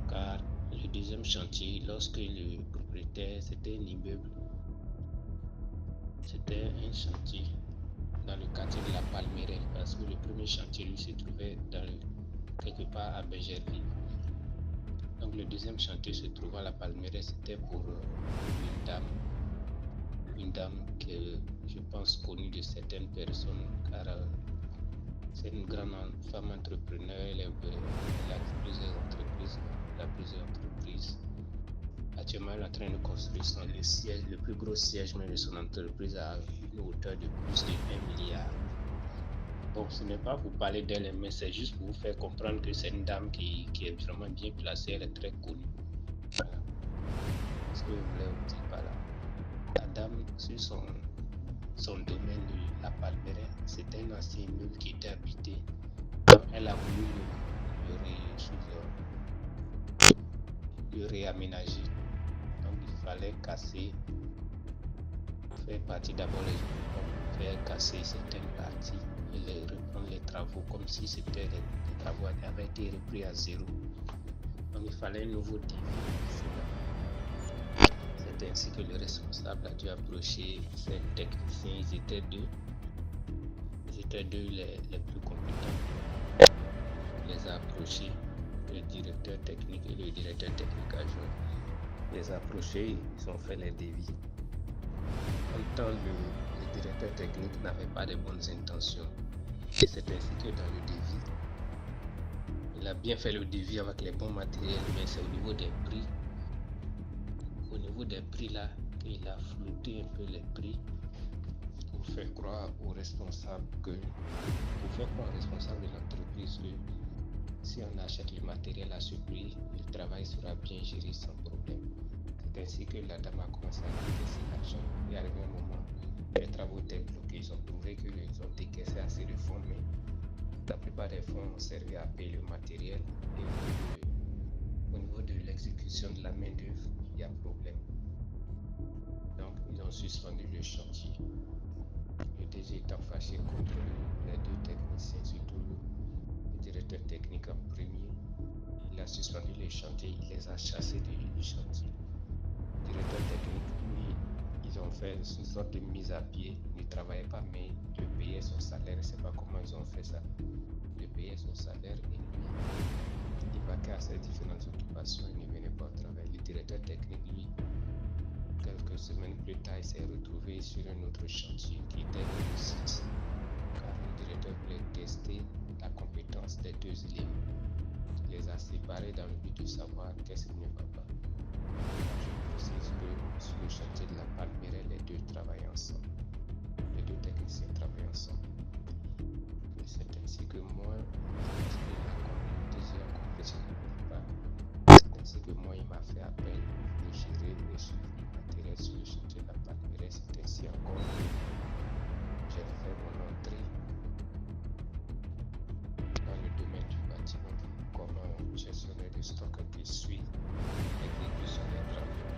car le deuxième chantier, lorsque le propriétaire, c'était un immeuble, c'était un chantier dans le quartier de la Palmeraie parce que le premier chantier lui se trouvait quelque part à Bergerville. Donc le deuxième chantier se trouvait à la Palmeraie, c'était pour une dame que je pense connue de certaines personnes car c'est une grande femme entrepreneur, elle a plusieurs entreprises. Actuellement, elle est en train de construire le plus gros siège même de son entreprise à une hauteur de plus de 1 milliard. Donc, ce n'est pas pour parler d'elle, mais c'est juste pour vous faire comprendre que c'est une dame qui est vraiment bien placée, elle est très connue. Voilà. Ce que je voulais vous dire par là. La dame, sur son domaine de la Palmeraie, c'était un ancien immeuble qui était habité. Donc, elle a voulu le réaménager. Donc, il fallait casser, faire partie d'abord les occupants, faire casser certaines parties et reprendre les travaux comme si c'était les travaux avaient été repris à zéro. Donc il fallait un nouveau devis. C'est ainsi que le responsable a dû approcher ces techniciens. Ils étaient deux les plus compétents. Il les a approchés, le directeur technique et le directeur technique adjoint. Il les a approchés, ils ont fait les devis. En temps, le directeur technique n'avait pas de bonnes intentions. Et c'est ainsi que dans le devis, il a bien fait le devis avec les bons matériels, mais c'est au niveau des prix. Au niveau des prix là, il a flouté un peu les prix pour faire croire aux responsables de l'entreprise que si on achète le matériel à ce prix, le travail sera bien géré sans problème. C'est ainsi que la dame a commencé à décaisser l'argent. Il est arrivé un moment où les travaux étaient bloqués. Ils ont trouvé qu'ils ont décaissé assez de fonds, mais la plupart des fonds ont servi à payer le matériel. Et au niveau de l'exécution de la main-d'œuvre, il y a problème. Donc, ils ont suspendu le chantier. Le DG étant fâché contre les deux techniciens, surtout le directeur technique en premier, il a suspendu le chantier, il les a chassés du chantier. Le directeur technique, lui, ils ont fait une sorte de mise à pied. Il ne travaillait pas, mais il payait son salaire. Je ne sais pas comment ils ont fait ça. Il payait son salaire et lui, il vaquait à ses différentes occupations. Il ne venait pas au travail. Le directeur technique, lui, quelques semaines plus tard, il s'est retrouvé sur un autre chantier qui était le site. Car le directeur voulait tester la compétence des deux éléments. Il les a séparés dans le but de savoir qu'est-ce qui ne va pas. Je précise que sur le chantier de la Palmeraie, les deux travaillent ensemble. Les deux techniciens travaillent ensemble. Et c'est ainsi que moi, parce que la communauté gère professionnellement pas, c'est ainsi que moi, il m'a fait appel de gérer et suivre le matériel sur le chantier de la Palmeraie. C'est ainsi encore que j'ai fait mon entrée dans le domaine du bâtiment comme gestionnaire de stock qui suit l'exécution des travaux.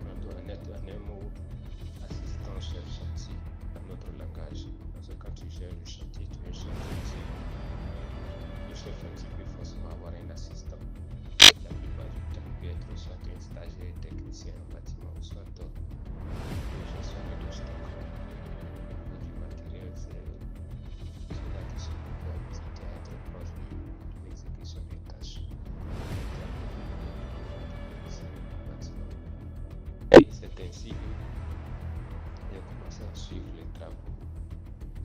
On doit être en un mot assistant chef chantier dans notre langage. Parce que quand tu gères le chantier, tu es chef chantier. Le chef chantier peut forcément avoir un assistant. La plupart du temps, il peut être soit un stagiaire technicien en bâtiment ou soit un gestionnaire de stock. Au niveau du matériel, c'est cela qui se peut visiter à être proche de l'exécution des tâches. Et c'est ainsi que j'ai commencé à suivre les travaux.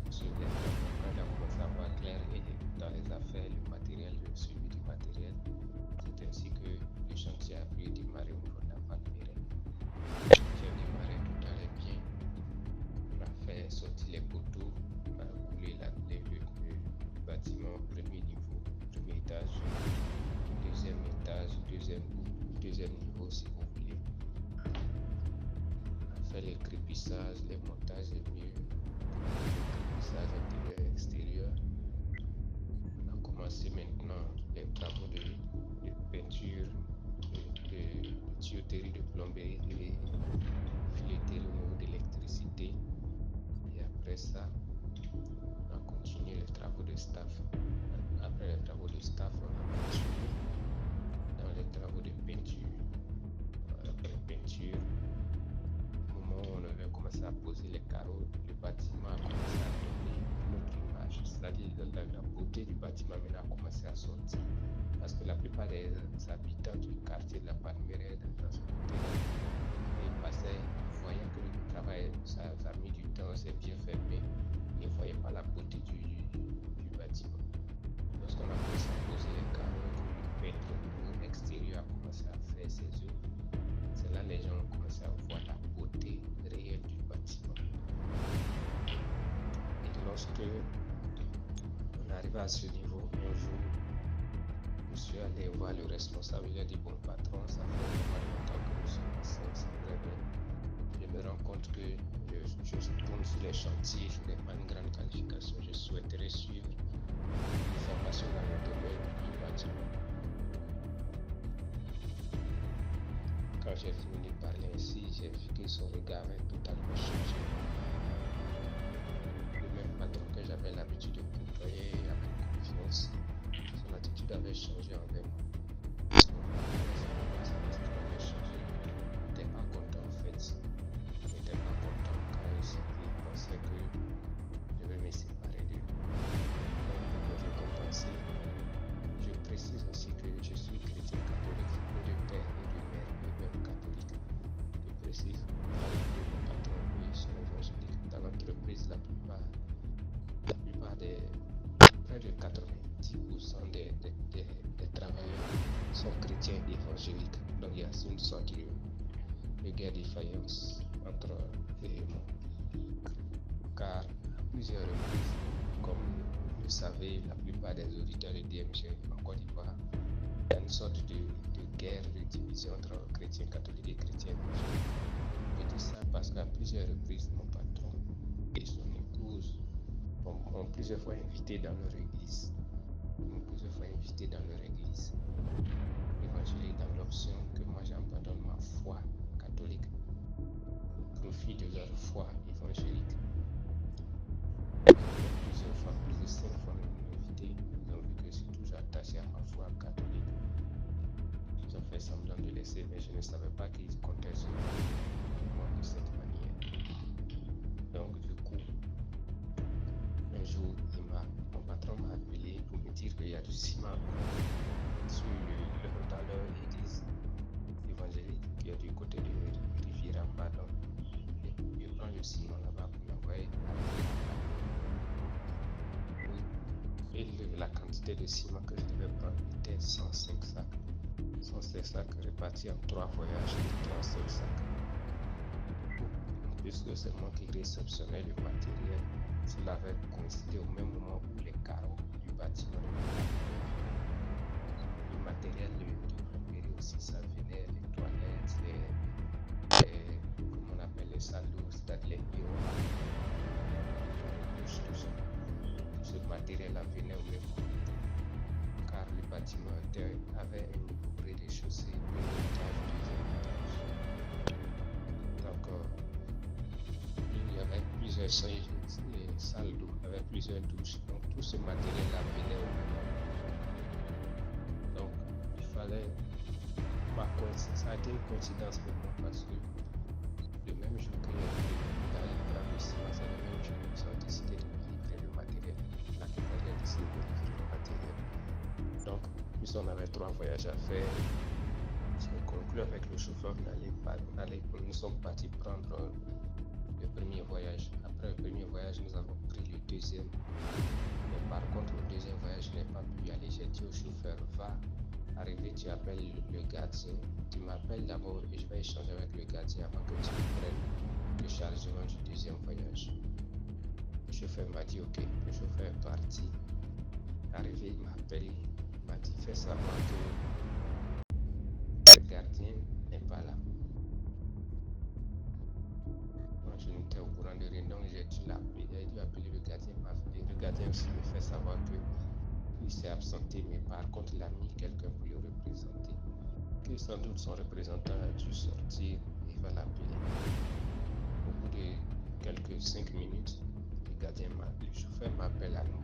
Quand j'ai commencé à voir clair et dans les affaires, le matériel, le suivi du matériel, c'est ainsi que le chantier a pu démarrer au niveau de la Palmeraie. J'ai démarré tout allait bien. On a fait sortir les poteaux, on a coulé le bâtiment, premier niveau, premier étage, deuxième étage, deuxième niveau si vous voulez. On a fait les crépissages, les montages les murs, les crépissages intérieur et extérieur. On a commencé maintenant les travaux de peinture, de tuyauterie, de plomberie, de filetterie au niveau d'électricité. Et après ça, on a continué les travaux de staff. Après les travaux de staff, on a continué dans les travaux de peinture. Après peinture, au moment où on avait commencé à poser les carreaux, le bâtiment a commencé à donner une autre image. C'est-à-dire la beauté du bâtiment maintenant a commencé à sortir. Parce que la plupart des habitants du quartier de la Palmeraie, dans ce côté-là, ils passaient, ils voyaient que le travail, ça a mis du temps, c'est bien fait, mais ils ne voyaient pas la beauté du bâtiment. Lorsqu'on a commencé à poser les carreaux, que le peintre au niveau extérieur a commencé à faire ses œuvres, c'est là que les gens ont commencé à voir la beauté réelle du bâtiment. Et lorsque on arrive à ce niveau, un jour, je suis allé voir le responsable, il a dit bon patron, ça fait pas longtemps que nous sommes ensemble, c'est vrai, mais je me rends compte que je tourne sur les chantiers, je n'ai pas une grande qualification, je souhaiterais suivre une formation dans le domaine du bâtiment. Quand j'ai fini de parler ainsi, j'ai vu que son regard avait totalement changé. Le même patron que j'avais l'habitude de côtoyer avec confiance, son attitude avait changé envers moi. Son attitude avait changé. Il n'était pas content en fait. Il n'était pas content quand il pensait que je vais me séparer de lui. Donc pour me récompenser, je précise aussi que je suis chrétien catholique, de père et de mère, et même catholique. Je précise que mon patron, lui, sont évangéliques. Dans l'entreprise, la plupart des près de 90% des travailleurs sont chrétiens évangéliques. Donc il y a une sorte de guerre de faïence entre eux et moi. Car à plusieurs reprises, comme vous le savez, la plupart des auditeurs de DMG en Côte d'Ivoire, il y a une sorte de guerre, de division entre chrétiens catholiques et chrétiens évangéliques. Je dis ça parce qu'à plusieurs reprises, mon patron et son épouse m'ont plusieurs fois invité dans leur église. Évangélique, dans l'option que moi j'abandonne ma foi catholique au profit de leur foi évangélique. Plusieurs fois, plus de 5 fois m'ont invité. Ils ont vu que je suis toujours attaché à ma foi catholique. Ils ont fait semblant de laisser, mais je ne savais pas qu'ils comptaient sur moi de cette manière. Donc du coup, un jour, mon patron m'a appelé pour me dire qu'il y a du ciment dans leur église évangélique qui est du côté de Riviera Badon. Je prends le ciment là-bas pour m'envoyer à Riviera Badon. Oui. Et la quantité de ciment que je devais prendre était 105 sacs. 105 sacs répartis en 3 voyages de 35 sacs. Puisque c'est moi qui réceptionnais le matériel, cela avait coïncidé au même moment où les carreaux du bâtiment le matériel de plomberie aussi, ça venait, les toilettes, comment on appelle les salles d'eau, c'est-à-dire les bureaux, tout ce matériel-là venait au même moment, car le bâtiment avait un niveau rez-de-chaussée, premier étage, deuxième étage. Donc, il y avait plusieurs salles d'eau, il y avait plusieurs douches, donc tout ce matériel-là venait au même moment. Donc, il fallait, ça a été une coïncidence pour moi parce que le même jour que j'ai fait dans les bras de ciment, c'est le même jour qu'ils ont décidé de livrer le matériel. La compagnie a décidé de livrer le matériel. Donc, puisqu'on avait 3 voyages à faire, j'ai conclu avec le chauffeur nous sommes partis prendre le premier voyage. Après le premier voyage, nous avons pris le deuxième. Mais par contre, le deuxième voyage, je n'ai pas pu y aller. J'ai dit au chauffeur, va arriver, tu appelles le gardien. Tu m'appelles d'abord et je vais échanger avec le gardien avant que tu prennes le chargement du deuxième voyage. Le chauffeur m'a dit ok. Le chauffeur est parti. Arrivé, il m'appelle. Il m'a dit, fais savoir que le gardien n'est pas là. Moi, je n'étais au courant de rien, donc j'ai dû l'appeler. J'ai dû appeler le gardien. Le gardien aussi me fait savoir que il s'est absenté, mais par contre, il a mis quelqu'un pour le représenter. Que sans doute son représentant a dû sortir, il va l'appeler. Au bout de quelques 5 minutes, le chauffeur m'appelle à nouveau.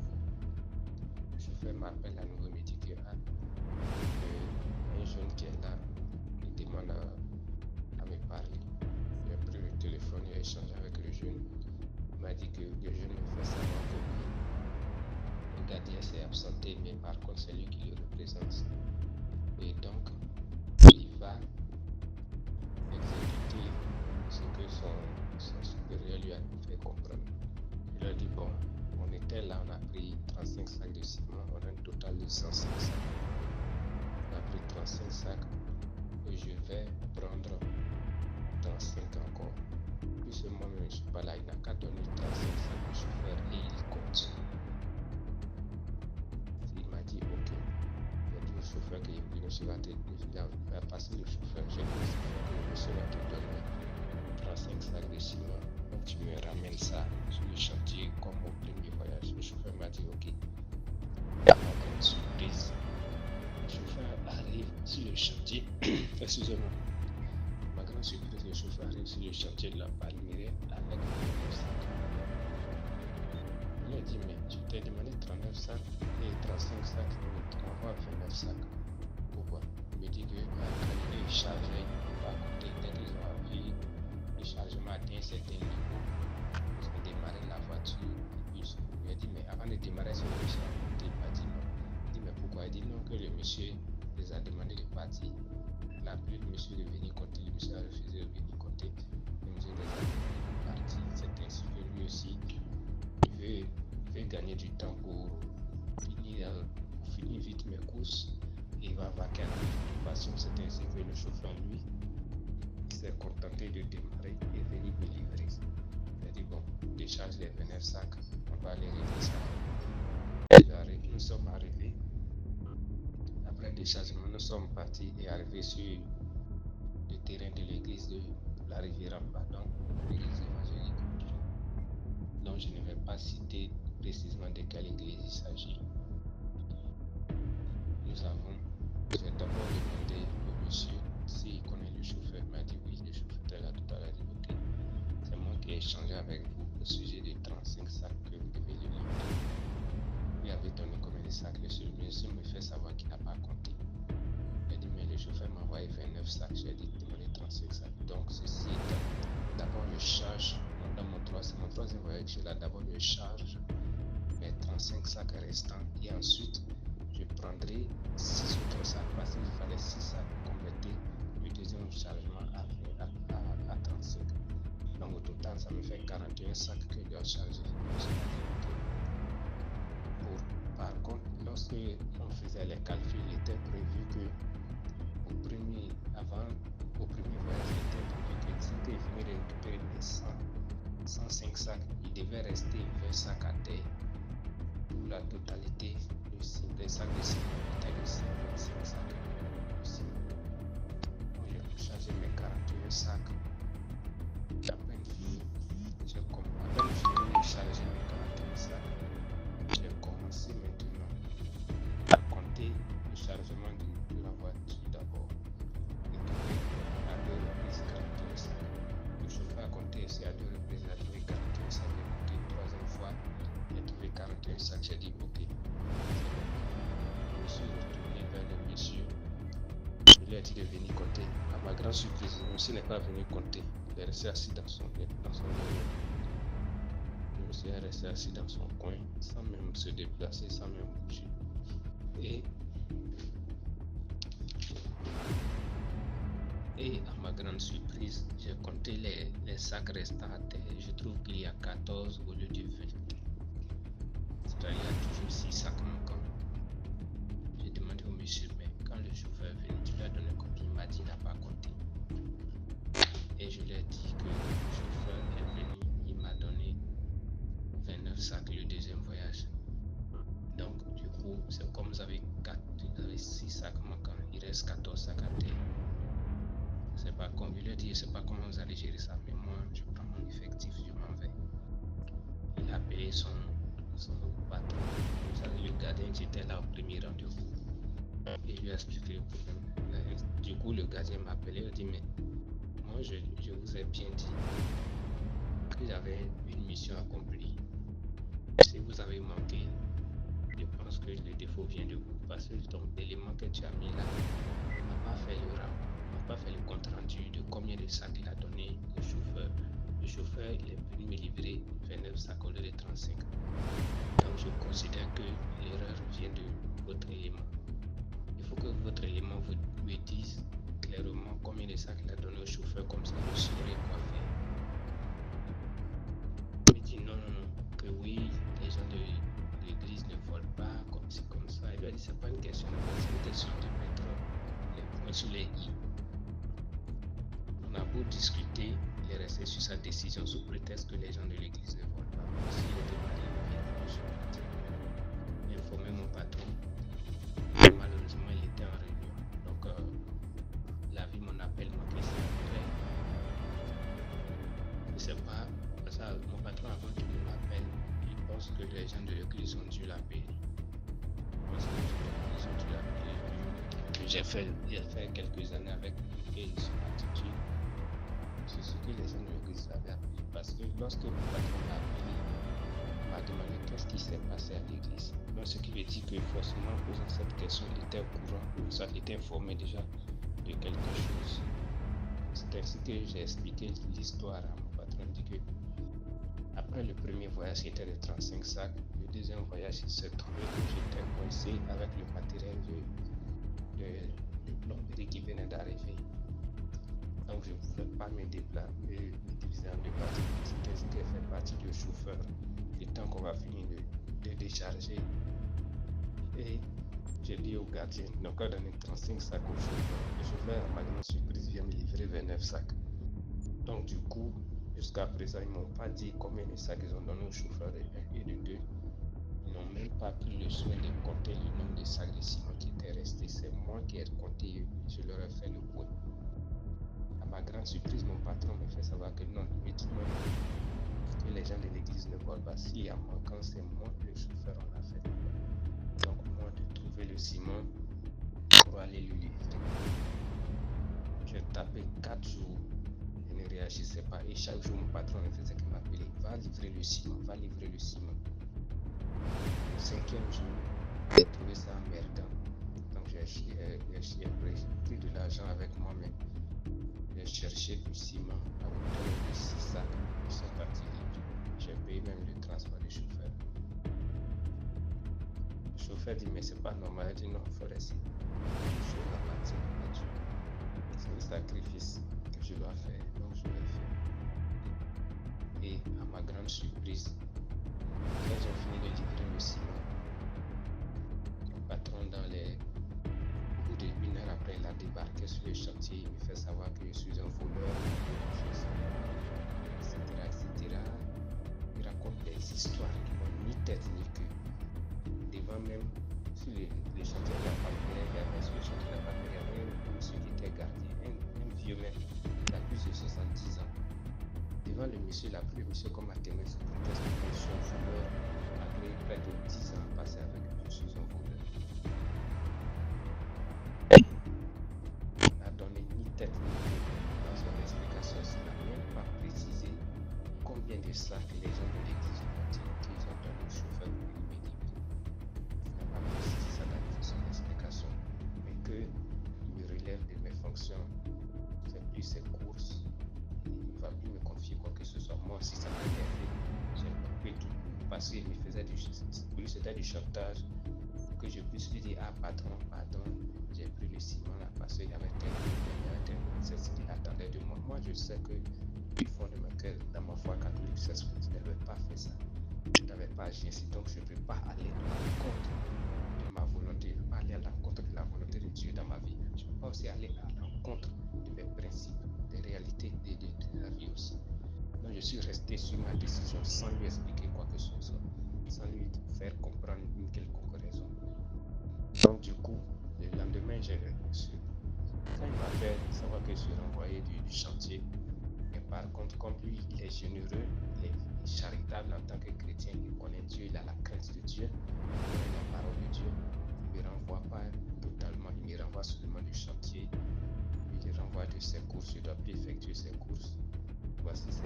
Le chauffeur m'appelle à nouveau, me dit que un jeune qui est là, il demande à me parler. J'ai pris le téléphone et échangé avec le jeune. Il m'a dit que le jeune me fait savoir que le gardien s'est absenté, mais par contre c'est lui qui le représente. Et donc, il va exécuter ce que son supérieur lui a fait comprendre. Il a dit, bon, on était là, on a pris 35 sacs de ciment, on a un total de 105 sacs. On a pris 35 sacs et je vais prendre 35 encore. Puisque moi-même je ne suis pas là, il n'a qu'à donner 35 sacs au chauffeur et il compte. Il m'a dit, ok. J'ai dit au chauffeur que le monsieur va passer le chauffeur. J'ai dit au chauffeur que le monsieur va te donner 35 sacs de ciment. Donc tu me ramènes ça sur le chantier comme au premier voyage. Le chauffeur m'a dit ok. Ma grande surprise, le chauffeur arrive sur le chantier. Excusez-moi. Ma grande surprise, le chauffeur arrive sur le chantier de la Palmyre avec 39 sacs. Il a dit mais tu t'es demandé 39 sacs et 35 sacs, tu m'envoies 29 sacs. Pourquoi? Il me dit que quand il est chargé, il ne peut pas compter. Dès qu'ils ont appris le chargement atteint un certain niveau, ils ont démarré la voiture. Il lui a dit mais avant de démarrer sur le monsieur a compté. Il m'a dit non. Il dit mais pourquoi? Il dit non, que le monsieur les a demandé de partir. Il a appelé le monsieur de venir compter. Le monsieur a refusé de venir compter. Le monsieur les a demandé de partir. C'est ainsi que lui aussi il veut gagner du temps pour finir vite mes courses et il va vaquer à la occupation. C'est ainsi que le chauffeur lui s'est contenté de démarrer et venir me livrer. Il a dit bon, décharge les 29 sacs, on va aller régler ça. Nous sommes arrivés. Après déchargement, nous sommes partis et arrivés sur le terrain de l'église de la rivière en bas, donc l'église évangélique. Donc je ne vais pas citer précisément de quelle église il s'agit. J'ai d'abord demandé au monsieur s'il connaît le chauffeur. Il m'a dit oui, le chauffeur était là tout à l'heure. Ok. C'est moi qui ai échangé avec vous au sujet des 35 sacs que vous devez lui livrer. Vous avez donné combien de sacs? Le monsieur me fait savoir qu'il n'a pas compté. Il a dit mais le chauffeur m'a envoyé 29 sacs. J'ai dit demandez 35 sacs. Donc ceci étant, d'abord je charge, c'est mon troisième voyage, je là d'abord je charge mes 35 sacs restants et ensuite je prendrai 6 autres sacs parce qu'il fallait 6 sacs pour compléter le deuxième chargement à 35. Donc au total ça me fait 41 sacs que je dois charger. Pour Par contre, lorsque on faisait les calculs, il était prévu que au premier voyage, il était prévu que s'il venait de récupérer les 105 sacs, il devait rester 20 sacs à terre. Pour la totalité des sacs de ciment était de 55 sacs de ciment. J'ai chargé mes 41 sacs. J'ai à peine fini. J'ai de charger mes 41 sacs. J'ai commencé maintenant à compter le chargement de la voiture d'abord. J'ai trouvé à 2 reprises 41 sacs. Le chauffeur a compté aussi à 2 reprises, il a trouvé 41 sacs. J'ai compté une troisième fois, j'ai trouvé 41 sacs. J'ai dit ok. Je me suis retourné vers le monsieur. Je lui ai dit de venir compter. À ma grande surprise, le monsieur n'est pas venu compter. Il est resté assis dans son bureau. Le monsieur est resté assis dans son coin, sans même se déplacer, sans même bouger. Et à ma grande surprise, j'ai compté les sacs restants à terre. Je trouve qu'il y a 14 au lieu de 20. C'est-à-dire qu'il y a toujours 6 sacs manquants. J'ai demandé au monsieur, mais quand le chauffeur est venu, tu lui as donné combien? Il m'a dit qu'il n'a pas compté. Et je lui ai dit que le chauffeur est venu, il m'a donné 29 sacs le deuxième voyage. Donc, du coup, c'est comme vous avez 6 sacs manquants, il reste 14 sacs à terre. C'est pas comme, je lui ai dit, je ne sais pas comment vous allez gérer ça, mais moi, je prends mon effectif, je m'en vais. Il a appelé son patron, vous savez, le gardien qui était là au premier rendez-vous. Et il lui a expliqué le problème. Du coup, le gardien m'a appelé, il a dit, mais moi, je vous ai bien dit que j'avais une mission accomplie. Si vous avez manqué, je pense que le défaut vient de vous. Parce que l'élément que tu as mis là, on n'a pas fait le rang, on n'a pas fait le compte rendu de combien de sacs il a donné au chauffeur. Le chauffeur, il est venu me livrer 29 sacs au lieu de 35. Donc, je considère que l'erreur vient de votre élément. Il faut que votre élément vous me dise clairement combien de sacs il a donné au chauffeur, comme ça je saurai quoi faire. Il me dit non, que oui, les gens de l'église ne volent pas, comme c'est comme ça. Il lui a dit c'est pas une question de c'est une question de mettre les points sur les i. On a beau discuter, il est resté sur sa décision sous prétexte que les gens de l'église ne volent pas. S'il était marié, il a informé mon patron. Malheureusement, il était en réunion. Donc, il a vu mon appel, ma question après. Je sais pas, ça, mon patron, avant qu'il m'appelle, il pense que les gens de l'église ont dû l'appeler. Parce que les gens de l'église ont dû l'appeler. J'ai fait quelques années avec lui et son attitude. C'est ce que les gens de l'église avaient appelé. Parce que lorsque mon patron m'a appelé, il m'a demandé qu'est-ce qui s'est passé à l'église. Donc, ce qui veut dire que forcément, en posant cette question, il était au courant, ça était informé déjà de quelque chose. C'est ainsi que j'ai expliqué l'histoire à mon patron. Il dit que après le premier voyage qui était de 35 sacs, le deuxième voyage, il s'est trouvé que j'étais coincé avec le matériel de plomberie qui venait d'arriver. Donc je ne pouvais pas me diviser en deux parties. C'était ce qui fait partie du chauffeur. Le temps qu'on va finir de décharger. Et j'ai dit au gardien, donc on a donné 35 sacs au chauffeur. Le chauffeur, à ma grande surprise, vient me livrer 29 sacs. Donc du coup, jusqu'à présent, ils ne m'ont pas dit combien de sacs ils ont donné au chauffeur de 1 et de 2. Ils n'ont même pas pris le soin de compter le nombre de sacs de ciment qui étaient restés. C'est moi qui ai compté, je leur ai fait le point. À ma grande surprise, mon patron me fait savoir que non, il me dit non, que les gens de l'église ne volent pas. S'il y a manquant, c'est moi, le chauffeur, on a fait. Donc moi, de trouver le ciment pour aller lui livrer. J'ai tapé 4 jours, il ne réagissait pas. Et chaque jour, mon patron me faisait qu'il m'appelait, va livrer le ciment, va livrer le ciment. Le 5e jour, j'ai trouvé ça emmerdant. Donc j'ai pris de l'argent avec moi-même. J'ai cherché du ciment à hauteur de 6 sacs. Ils sont partis livrer. J'ai payé même le transport du chauffeur. Le chauffeur dit mais c'est pas normal. Il dit non, il faut rester. Il faut la partie de Dieu. C'est un sacrifice que je dois faire. Donc je l'ai fait. Et à ma grande surprise, quand j'ai fini de livrer le ciment, dans les... Au bout d'une heure après, il a débarqué sur le chantier, il me fait savoir que je suis un voleur, etc., etc. Il raconte des histoires qui n'ont ni tête ni queue. Devant même, sur le chantier de la Palmyre, il y avait sur le chantier de la Palmyre, il y avait un monsieur qui était gardien, un vieux mec, il a plus de 70 ans. Devant le monsieur, il a pris le monsieur comme à témoin sous prétexte que je suis un voleur, malgré près de 10 ans passés avec lui, je suis un voleur. Il n'a donné ni tête ni queue dans son explication, il n'a même pas précisé combien de sacs les gens de l'église ont dit qu'ils ont donné au chauffeur pour lui livrer. Il n'a pas précisé ça dans son explication, mais qu'il me relève de mes fonctions, c'est plus ses courses. Il ne va plus me confier quoi que ce soit. Moi, si ça m'a énervé, j'ai coupé tout parce qu'il me faisait c'était du chantage. Que je puisse lui dire, ah patron, pardon, j'ai pris le ciment là parce qu'il y avait tel c'est qu'il attendait de moi. Moi, je sais que du fond de mon cœur, dans ma foi catholique, je n'avais pas fait ça. Je n'avais pas agi ainsi, donc je ne peux pas aller à l'encontre de ma volonté, je ne peux pas aller à l'encontre de la volonté de Dieu dans ma vie. Je ne peux pas aussi aller à l'encontre de mes principes, des réalités de la vie aussi. Donc je suis resté sur ma décision sans lui expliquer quoi que ce soit, sans lui faire comprendre une quelconque raison. Donc du coup, le lendemain, quand il m'a fait savoir que je suis renvoyé du chantier, et par contre, comme lui, il est généreux, il est charitable en tant que chrétien, il connaît Dieu, il a la crainte de Dieu, il connaît la parole de Dieu, il ne me renvoie pas totalement, il me renvoie seulement du chantier, il me renvoie de ses courses, je dois plus effectuer ses courses. Voici cette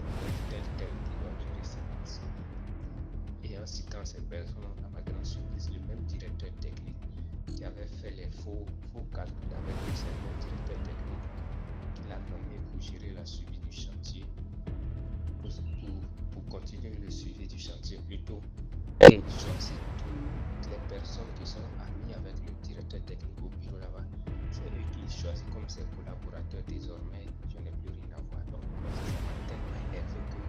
tel qui doit gérer ses personnes. Et en citant ces personnes, à ma grande surprise, le même directeur technique qui avait fait les faux calculs avec lui, c'est le même directeur technique qui l'a nommé pour gérer la suivi du chantier, pour continuer le suivi du chantier plutôt. Et il choisit toutes les personnes qui sont amies avec le directeur technique au bureau là-bas. C'est eux qui choisissent comme ses collaborateurs désormais. Je n'ai plus rien à voir. Donc, ça m'a tellement énervé que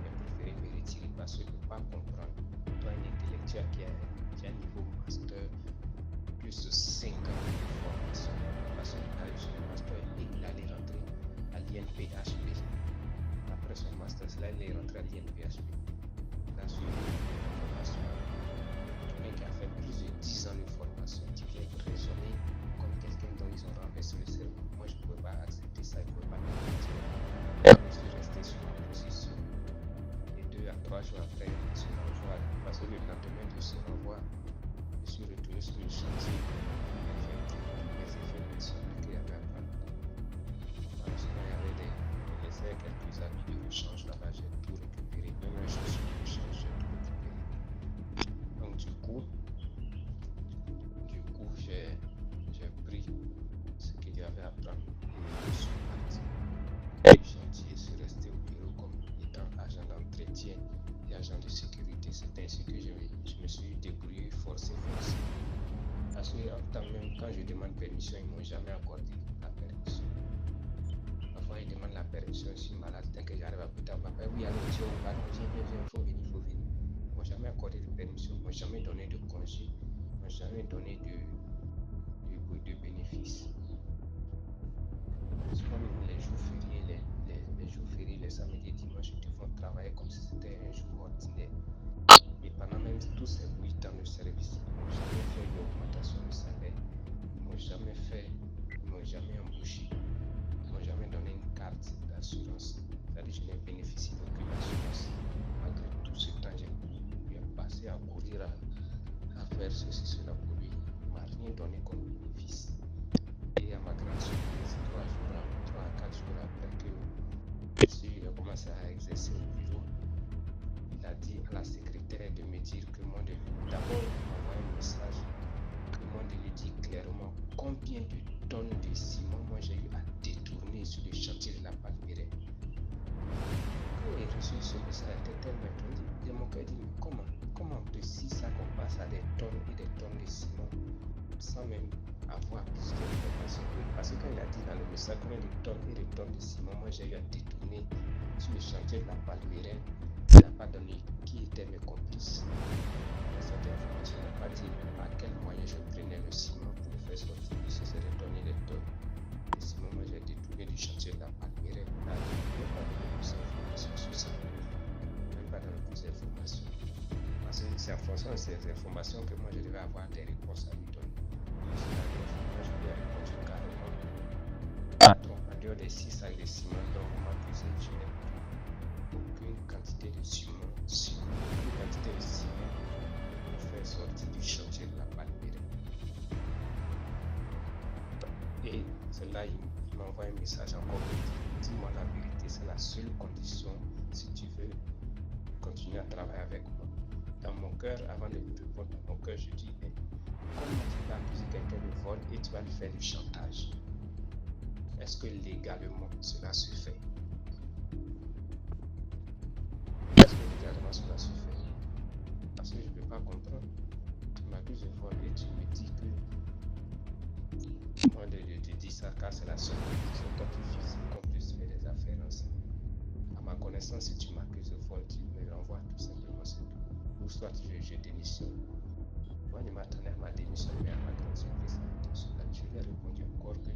j'ai préféré me retirer parce que je ne peux pas comprendre. Toi, un intellectuel qui a un niveau master, plus de 5 ans de formation, parce qu'il a eu son master et il allait rentrer à l'INPHP. Après son master, là, il est rentré à l'INPHP. Il a suivi une formation. Quelqu'un qui a fait plus de 10 ans de formation, qui vient raisonner comme quelqu'un dont ils ont renversé le cerveau. Moi, je ne pouvais pas accepter ça, je ne pouvais pas l'accepter. Je suis resté sur ma position. Et 2 à 3 jours après ce renvoi, parce que le lendemain de ce renvoi, je suis retourné sur le chantier. Mes effets médecins qu'il y avait à prendre. Franchement, il y avait quelques habits de rechange là-bas, j'ai tout récupéré. Même un chaussure de rechange, j'ai tout récupéré. Donc du coup, j'ai pris ce qu'il y avait à prendre et je suis parti. Du chantier, je suis resté au bureau comme étant agent d'entretien et agent de sécurité. C'est ainsi que je me suis débrouillé, forcé. Parce que même quand je demande permission, ils ne m'ont jamais accordé la permission. Parfois, ils demandent la permission, je suis malade, dès que j'arrive à plus tard, papa, oui, allez, viens, il faut venir. Ils ne m'ont jamais accordé de permission, ils ne m'ont jamais donné de congé, ils ne m'ont jamais donné de bénéfices. C'est comme les jours fériés, les samedis et dimanches, ils devront travailler comme si c'était un jour ordinaire. Et pendant même tous ces 8 ans de service, ils ne m'ont jamais fait une augmentation de salaire, ils ne m'ont jamais embauché, ils ne m'ont jamais donné une carte d'assurance. C'est-à-dire que je n'ai bénéficié d'aucune assurance. Malgré tout ce temps, j'ai passé à courir à faire ceci, cela pour lui. Il ne m'a rien donné comme bénéfice. Et à ma grande surprise, 3 à 4 jours après que j'ai commencé à exercer au bureau, il a dit à la secrétaire de me dire que moi de d'abord m'envoyer un message, que moi de lui dire clairement combien de tonnes de ciment moi j'ai eu à détourner sur le chantier de la Palmyre. Quand j'ai reçu ce message, j'étais tellement étonné. De mon cœur, dit mais comment de 6 sacs on passe à des tonnes et des tonnes de ciment sans même avoir plus d'informations. Parce que quand il a dit dans le message combien de tonnes et de tonnes de ciment moi j'ai eu à détourner sur le chantier de la Palmyre, il n'a pas donné qui étaient mes complices. Cette information n'a pas dit par quel moyen je prenais le ciment pour le faire sortir. Ce serait donné les tonnes. Et ce moment, j'ai détourné du chantier de la Palmyre. Là, je ne peux pas donner plus d'informations sur ça. Je ne peux pas donner plus d'informations. Parce que c'est en fonction de ces informations que moi, je devais avoir des réponses à lui donner. Moi, je lui ai répondu carrément. Patron, en dehors des 6 sacs de ciment dont vous m'accusez, je n'ai pris aucune quantité de ciment. Aucune quantité de ciment pour faire sortir du chantier de la Palmyre. Et cela, il m'envoie un message encore pour dire, dis-moi la vérité, c'est la seule condition si tu veux continuer à travailler avec moi. Dans mon cœur, avant de lui répondre, dans mon cœur, je dis, mais comment tu vas accuser quelqu'un de vol et tu vas lui faire du chantage? Est-ce que légalement cela se fait? Est-ce que légalement cela se fait? Parce que je ne peux pas comprendre. Tu m'accuses de vol et tu me dis que moi de dire ça car c'est la seule condition. Toi tu fises qu'on puisse faire des affaires ensemble. À ma connaissance, si tu m'accuses de vol, tu me renvoies tout simplement c'est tout. Ou soit je démissionne. Moi je m'attendais à ma démission, mais à ma grande surprise, je lui ai répondu encore que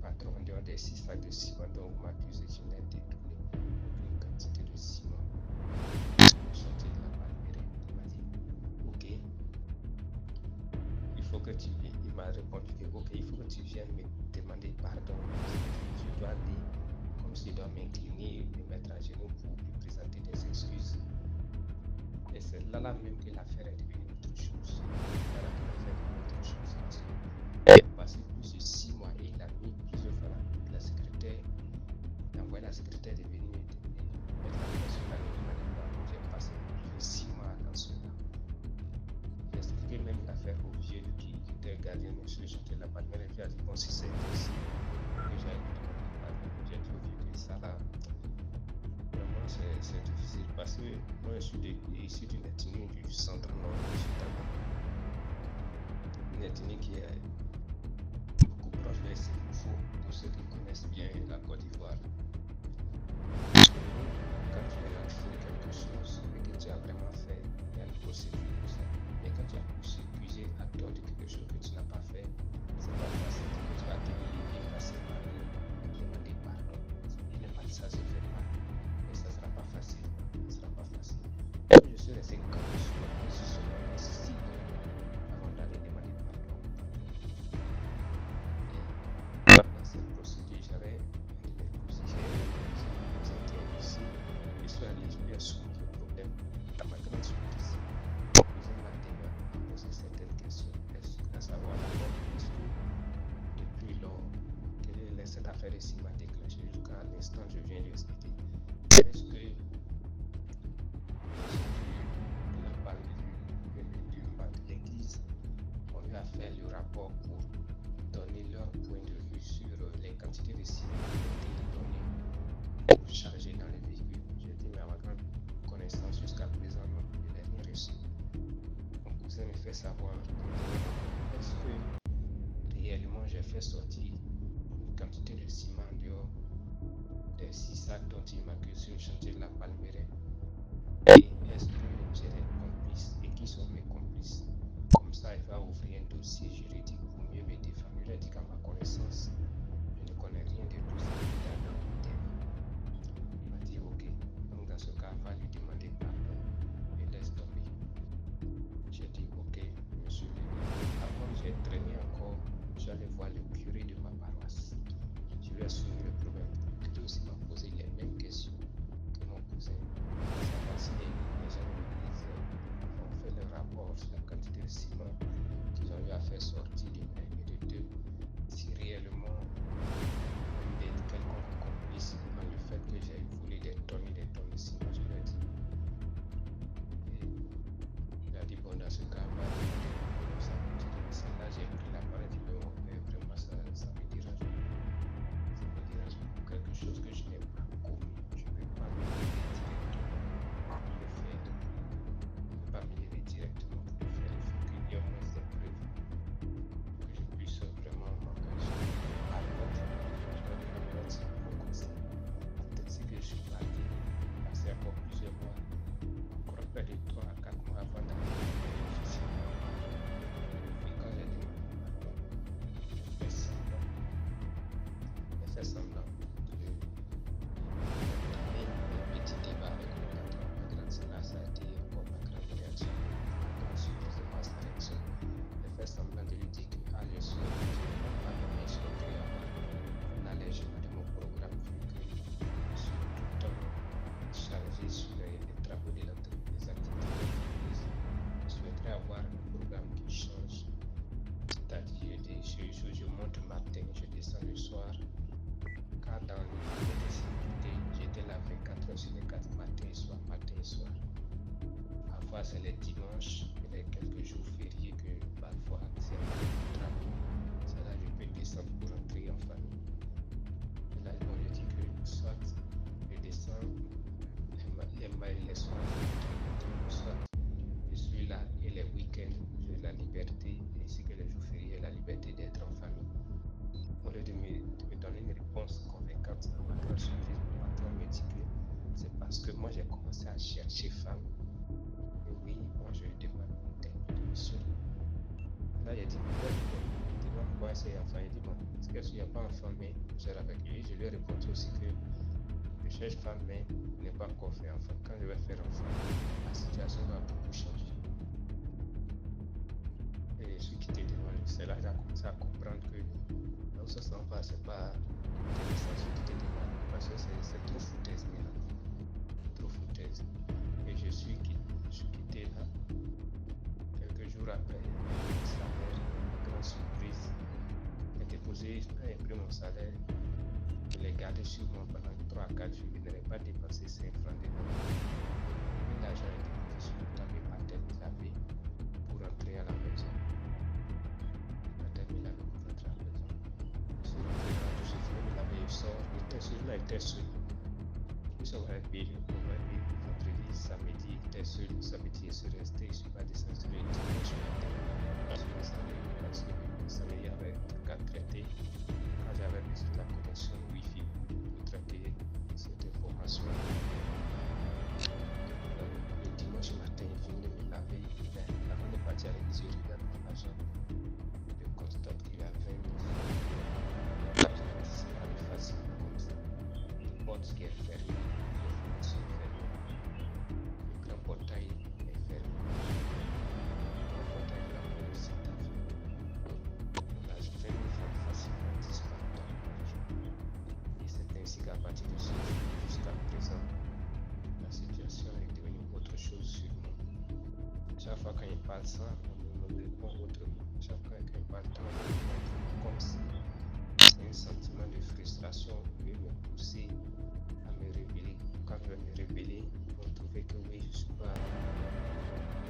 patron, en dehors des 6 sacs de ciment dont vous m'accusez, je n'ai détourné aucune quantité de ciment pour sortir de la Palmyre. Il m'a dit, ok, il faut que tu viennes. Il m'a répondu que ok, il faut que tu viennes me demander pardon. Je dois aller comme s'il doit m'incliner et me mettre à genoux pour lui présenter des excuses. Et c'est là même que l'affaire est devenue autre chose. C'est là que l'affaire est devenue autre chose. Parce que il a passé plus de 6 mois et il a mis plusieurs fois la secrétaire. Il a envoyé la secrétaire de venir mettre la pression sur la demande. J'ai passé plus de 6 mois dans cela. J'ai expliqué même l'affaire au vieux qui était gardien de ce chantier de la Palmyre. Il a dit bon, si c'est ici que j'ai dit au vieux que ça là. Vraiment, c'est difficile parce que moi je suis issu d'une ethnie du centre-nord du Sud-Afrique. Une ethnie qui est beaucoup proche de Séfoufo, pour ceux qui connaissent bien la Côte d'Ivoire. Quand tu es accusé de quelque chose et que tu as vraiment fait, il y a une procédure pour ça. Mais quand tu as accusé à tort de quelque chose que tu n'as pas fait, c'est pas facile que tu vas te livrer facilement et demander pardon. Il n'est pas de ça, se fait pas. Mais ça ne sera pas facile. Ce sera pas facile. Je suis resté campé sur la position de 6 mois avant d'aller demander pardon. Et dans cette procédure, j'avais une épouse qui était ici. Je suis allé, je lui ai soumis le problème à ma grande surprise. Mon cousin m'a posé certaines questions, à savoir d'abord, est-ce que depuis lors, quelle est cette affaire ici m'a déclenché jusqu'à l'instant je viens de l'expliquer. Est-ce que de l'église, on lui a fait le rapport pour donner leur point de vue sur les quantités de ciment qui ont été données pour charger dans le véhicule. J'ai dit, mais à ma grande connaissance, jusqu'à présent, non, je n'ai rien reçu. Mon cousin me fait savoir, est-ce que réellement j'ai fait sortir une quantité de ciment en dehors des 6 sacs dont il m'accuse sur le chantier de la Palmyre? Et est-ce que j'ai des complices et qui sont mes complices? Comme ça, il va ouvrir un dossier juridique pour mieux me défendre. Je lui ai dit qu'à ma connaissance, je ne connais rien de tout ça qui est dans le thème. Il m'a dit ok, donc dans ce cas, va lui demander pardon et laisse tomber. J'ai dit ok, monsieur. Avant, j'ai traîné encore, j'allais voir le curé de ma paroisse. Je lui ai soumis le problème. Le curé aussi m'a posé les mêmes questions que soir, car dans le sécurité, j'étais là 24 heures sur les 4 matin et soir, matin et soir. Parfois, c'est les dimanches et les quelques jours fériés que parfois, c'est un travail. C'est là que je peux descendre pour rentrer en famille. Et là, bon, je dis que soit je descends les soirs, soit je suis là et les week-ends, j'ai la liberté, ainsi que les jours fériés, la liberté d'être en famille. Au lieu de me donner une réponse convaincante, à ma grande surprise, mon patron me dit que c'est parce que moi j'ai commencé à chercher femme. Et oui, moi je demande une telle mission. Là, il a dit, tu vas me voir essayer enfant. Il dit, bon, est-ce qu'il n'y a pas enfant, mais je serai avec lui. Je lui ai répondu aussi que je cherche femme, mais je n'ai pas encore fait enfant. Quand je vais faire enfant, la situation va beaucoup changer. Et je suis quitté devant lui. C'est là que j'ai commencé à comprendre que là où ça s'en va, c'est pas intéressant de se quitter devant lui. Parce que c'est trop foutaise maintenant. Trop foutaise. Et je suis quitté là. Quelques jours après, sa mère, grande surprise, a déposé, a pris mon salaire. Je l'ai gardé sur moi pendant 3 à 4 jours. Je n'avais pas dépensé 5 francs dedans. Et l'argent est déposé sur le tapis par terre de laver pour rentrer à la maison. Par terre de laver pour rentrer à la maison. Je suis rentré dans la douche, je finis de laver, je sors. Celui-là était seul. Nous sommes à payer vendredi, samedi, il était seul. Samedi, je suis resté, je ne suis pas descendu sur le dimanche matin. Parce que samedi, il y avait un cas traité. Quand j'avais besoin de la connexion Wi-Fi pour traiter cette information. Le dimanche matin, il venait me laver. Avant de partir à l'église, je regarde mon argent. Le constate qu'il a 20 000 francs. C'est pas facile comme ça. Une porte qui est fermée, les fenêtres sont fermées. Le grand portail est fermé. Le grand portail de la maison est fermé. On a 20 000 francs facilement disparu dans le jour. Et c'est ainsi qu'à partir de ce jour jusqu'à présent, la situation est devenue autre chose sur moi. Chaque fois quand il parle ça, on me répond autrement. Chaque fois quand il parle ça, on me répond autrement. Comme si c'est un sentiment de frustration qui me poussait à me révéler. Quand je vais me révéler, on trouvait que oui, je ne suis pas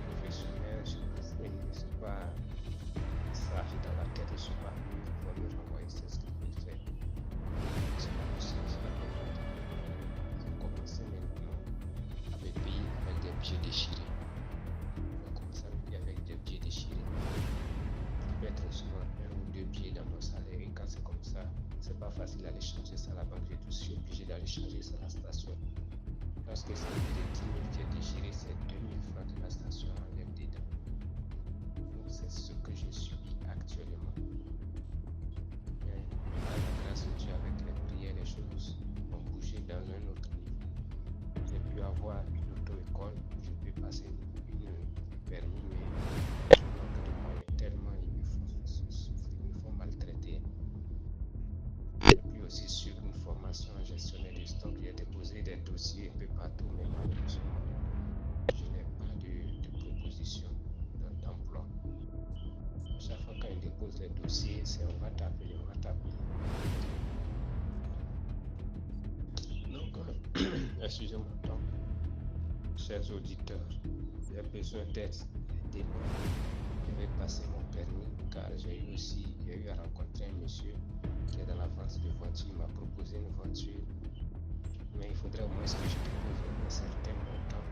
professionnel, je ne suis pas sage dans la tête, je ne suis pas mieux, il faut me renvoyer, c'est ce que je peux faire. C'est la conscience, la méthode. J'ai commencé maintenant à me payer avec des pieds déchirés. J'ai commencé à me payer avec des pieds déchirés. Je peux être souvent 1 ou 2 billets dans mon salaire et quand c'est comme ça, c'est pas facile d'aller changer ça à la banque. Je suis obligé d'aller changer ça à la station. Lorsque c'est un billet de 10 000 pieds déchirés, c'est 2 000 francs de la station enlève dedans. Donc c'est ce que je subis actuellement. Mais à la grâce de Dieu, avec les prières, les choses ont bougé dans un autre niveau. J'ai pu avoir une auto-école où je peux passer une permis, mais je manque de moyens tellement ils me font souffrir, ils me font maltraiter. J'ai pu aussi suivre une formation en gestionnaire de stock. J'ai déposé des dossiers un peu partout, mais malheureusement, je n'ai pas de proposition d'emploi. Chaque fois quand il dépose les dossiers, c'est on va t'appeler, on va t'appeler. Donc, excusez-moi, donc, chers auditeurs, j'ai besoin d'aide, aidez-moi. Je vais passer mon permis car j'ai eu à rencontrer un monsieur qui est dans la vente de voitures. Il m'a proposé une voiture, mais il faudrait au moins que je dépose un certain montant.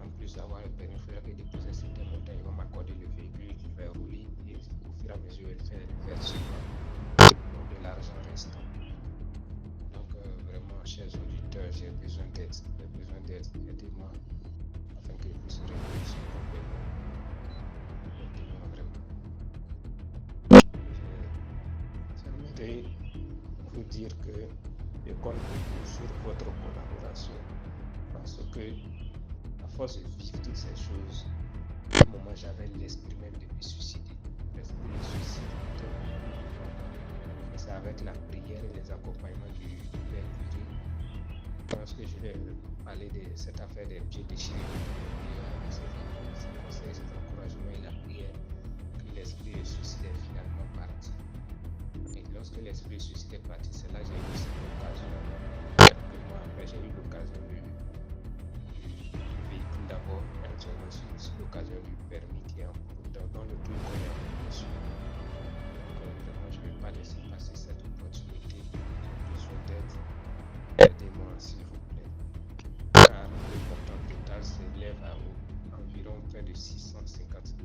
En plus d'avoir le permis, il faudrait que je dépose un certain montant. Il va m'accorder le véhicule, je vais rouler et au fur et à mesure, il fait le versement de l'argent restant. Donc, vraiment, chers auditeurs, j'ai besoin d'aide. Aidez-moi afin que je puisse régler ce problème. Aidez-moi vraiment. J'aimerais vous dire que je compte beaucoup sur votre collaboration parce que, à force de vivre toutes ces choses, à un moment j'avais l'esprit même de me suicider. L'esprit de suicide. Et c'est avec la prière et les accompagnements du Père curé. Parce que je vais parler de cette affaire des pieds déchirés. Et avec ses conseils, ses encouragements et la prière, que l'esprit de suicide est finalement parti. Et lorsque l'esprit suicide est parti, c'est là que j'ai eu cette occasion. Quelques mois après, j'ai eu l'occasion du véhicule d'abord, ensuite l'occasion du permis qui est en cours, dans le truc qu'on est en dessus. Donc vraiment, je ne vais pas laisser passer cette opportunité. J'ai besoin d'aide. Aidez-moi s'il vous plaît. Car le montant total s'élève à environ près de 650 000.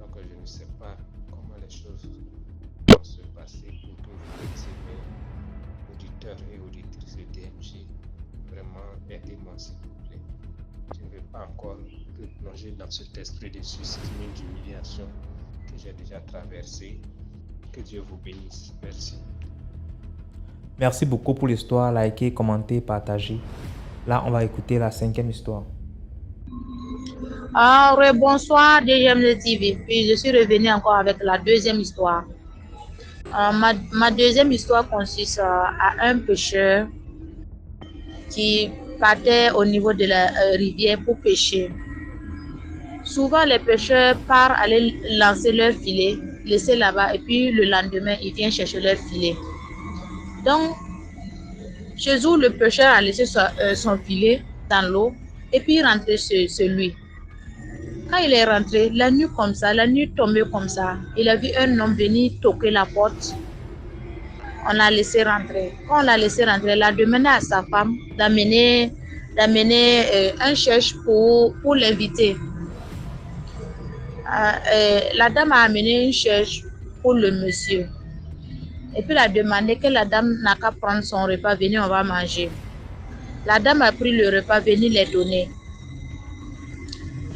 Donc je ne sais pas comment les choses vont se passer pour que vous puissiez, mes auditeurs et auditrices de DMG, vraiment aidez-moi s'il vous plaît. Je ne vais pas encore me plonger dans cet esprit de suicide ni d'humiliation que j'ai déjà traversé. Que Dieu vous bénisse. Merci. Merci beaucoup pour l'histoire. Likez, commentez, partagez. Là, on va écouter la 5e histoire. Bonsoir DGMZ TV. Puis je suis revenue encore avec la 2e histoire. Ma 2e histoire consiste à un pêcheur qui partait au niveau de la rivière pour pêcher. Souvent, les pêcheurs partent aller lancer leur filet, laisser là-bas, et puis le lendemain, ils viennent chercher leur filet. Donc, chez où le pêcheur a laissé son filet dans l'eau, et puis rentrer chez lui. Quand il est rentré, la nuit tombée comme ça, il a vu un homme venir toquer la porte. On l'a laissé rentrer. Quand on l'a laissé rentrer, il a demandé à sa femme d'amener un cherche pour l'inviter. La dame a amené une cherche pour le monsieur. Et puis elle a demandé que la dame n'a qu'à prendre son repas, venez, on va manger. La dame a pris le repas, venez les donner.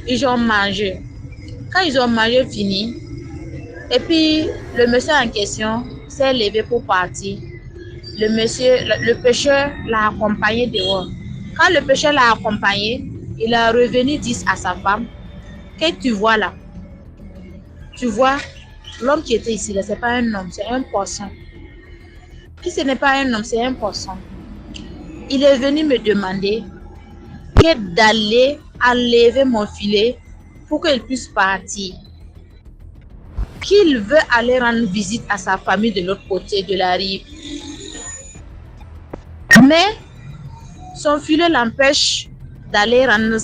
Ils ont mangé. Quand ils ont mangé fini, et puis le monsieur en question s'est levé pour partir. Le pêcheur l'a accompagné dehors. Quand le pêcheur l'a accompagné, il est revenu dire à sa femme, qu'est-ce que tu vois là? Tu vois, l'homme qui était ici, ce n'est pas un homme, c'est un poisson. Si ce n'est pas un homme, c'est un poisson. Il est venu me demander d'aller enlever mon filet pour qu'il puisse partir. Qu'il veut aller rendre visite à sa famille de l'autre côté de la rive. Mais son filet l'empêche d'aller rendre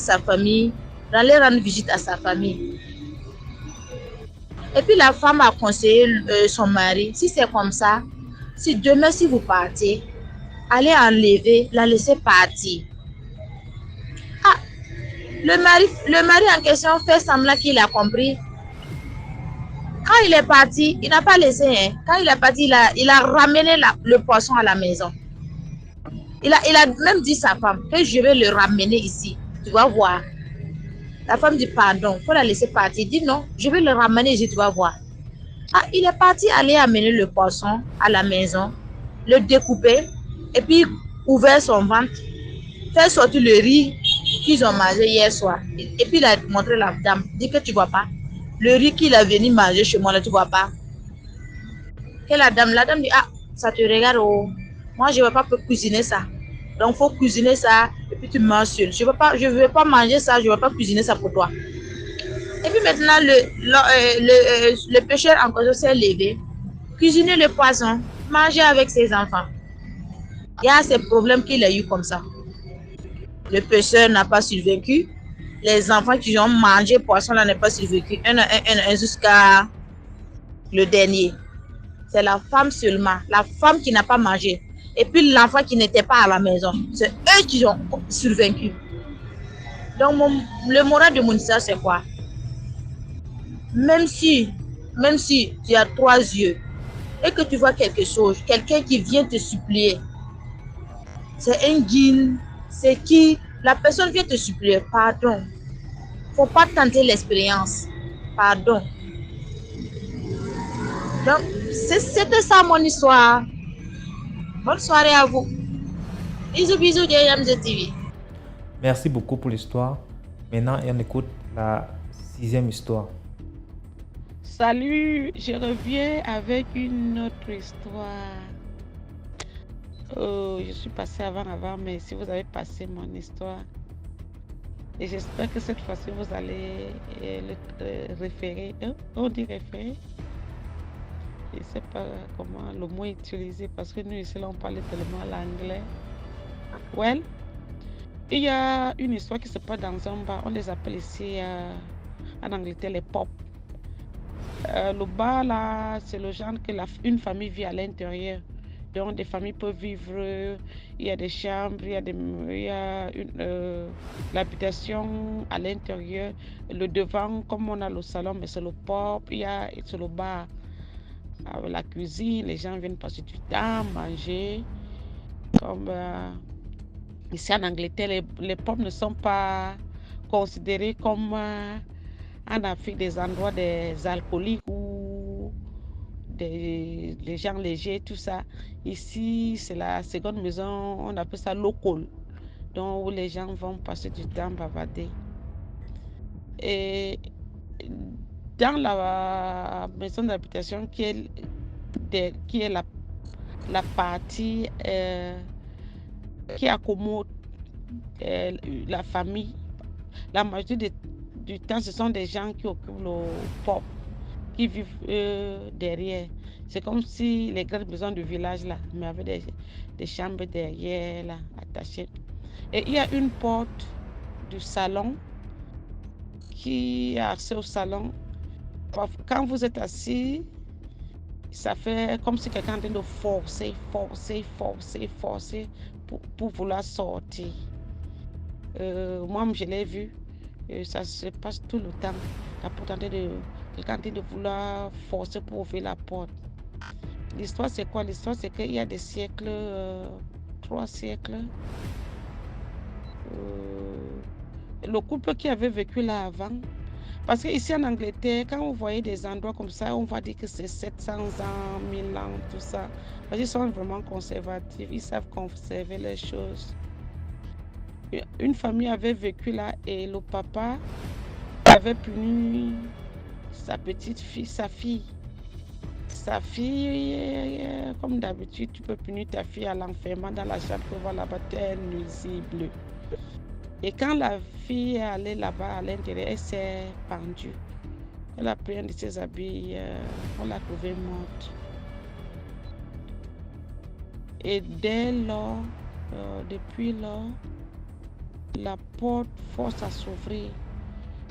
visite à sa famille. Et puis la femme a conseillé son mari, si c'est comme ça, si demain si vous partez, allez enlever, la laisser partir. Ah, le mari en question fait semblant qu'il a compris. Quand il est parti, il n'a pas laissé. Quand il est parti, il a ramené le poisson à la maison. Il a même dit à sa femme que je vais le ramener ici. Tu vas voir. La femme dit pardon, il faut la laisser partir. Il dit non, je vais le ramener ici, tu vas voir. Ah, il est parti aller amener le poisson à la maison, le découper, et puis ouvrir son ventre, faire sortir le riz qu'ils ont mangé hier soir. Et puis il a montré la dame, dit que tu vois pas. Le riz qu'il a venu manger chez moi, là, tu vois pas. Que la dame dit, ah, ça te regarde, oh. Moi, je ne vais pas cuisiner ça. Donc, il faut cuisiner ça et puis tu manges seul. Je ne veux pas manger ça, je ne vais pas cuisiner ça pour toi. Et puis maintenant, le pêcheur en cause s'est levé, cuisiner le poisson, manger avec ses enfants. Il y a ces problèmes qu'il a eu comme ça. Le pêcheur n'a pas survécu. Les enfants qui ont mangé poisson là n'ont pas survécu. Un jusqu'à le dernier. C'est la femme seulement. La femme qui n'a pas mangé. Et puis l'enfant qui n'était pas à la maison. C'est eux qui ont survécu. Donc le moral de mon histoire c'est quoi? Même si tu as 3 yeux et que tu vois quelque chose, quelqu'un qui vient te supplier, c'est un guide, c'est qui? La personne vient te supplier, pardon. Faut pas tenter l'expérience. Pardon. Donc, c'était ça mon histoire. Bonne soirée à vous. Bisous, bisous, DMZ TV. Merci beaucoup pour l'histoire. Maintenant, on écoute la 6e histoire. Salut, je reviens avec une autre histoire. Je suis passée avant, mais si vous avez passé mon histoire, et j'espère que cette fois-ci vous allez le référer. On dit référer. Je ne sais pas comment le mot utiliser parce que nous ici là on parle tellement l'anglais. Well, il y a une histoire qui se passe dans un bar, on les appelle ici en Angleterre les pop. Le bar là, c'est le genre que une famille vit à l'intérieur. Donc des familles peuvent vivre, il y a des chambres, il y a l'habitation à l'intérieur. Le devant, comme on a le salon, mais c'est le pub, c'est le bar. Avec la cuisine, les gens viennent passer du temps, manger. Comme ici en Angleterre, les pubs ne sont pas considérés comme en Afrique des endroits des alcooliques ou des gens légers, tout ça. Ici, c'est la seconde maison, on appelle ça local, donc où les gens vont passer du temps bavarder. Et dans la maison d'habitation qui est la partie qui accommode la famille, la majorité du temps, ce sont des gens qui occupent le pub, qui vivent derrière. C'est comme si les grandes maisons du village là, mais avec des chambres derrière là, attachées. Et il y a une porte du salon qui a accès au salon. Quand vous êtes assis, ça fait comme si quelqu'un est en train de forcer pour vouloir sortir. Moi, je l'ai vu. Ça se passe tout le temps. La porte quelqu'un en train de vouloir forcer pour ouvrir la porte. L'histoire, c'est quoi? L'histoire, c'est qu'il y a des siècles, 3 siècles, le couple qui avait vécu là avant. Parce qu'ici en Angleterre, quand vous voyez des endroits comme ça, on va dire que c'est 700 ans, 1000 ans, tout ça. Parce qu'ils sont vraiment conservatifs, ils savent conserver les choses. Une famille avait vécu là et le papa avait puni sa petite fille, sa fille. Sa fille, comme d'habitude, tu peux punir ta fille à l'enfermement dans la chambre pour voir là-bas, elle nuisible. Et quand la fille est allée là-bas à l'intérieur, elle s'est pendue. Elle a pris un de ses habits, on l'a trouvée morte. Et dès lors, depuis lors, la porte force à s'ouvrir.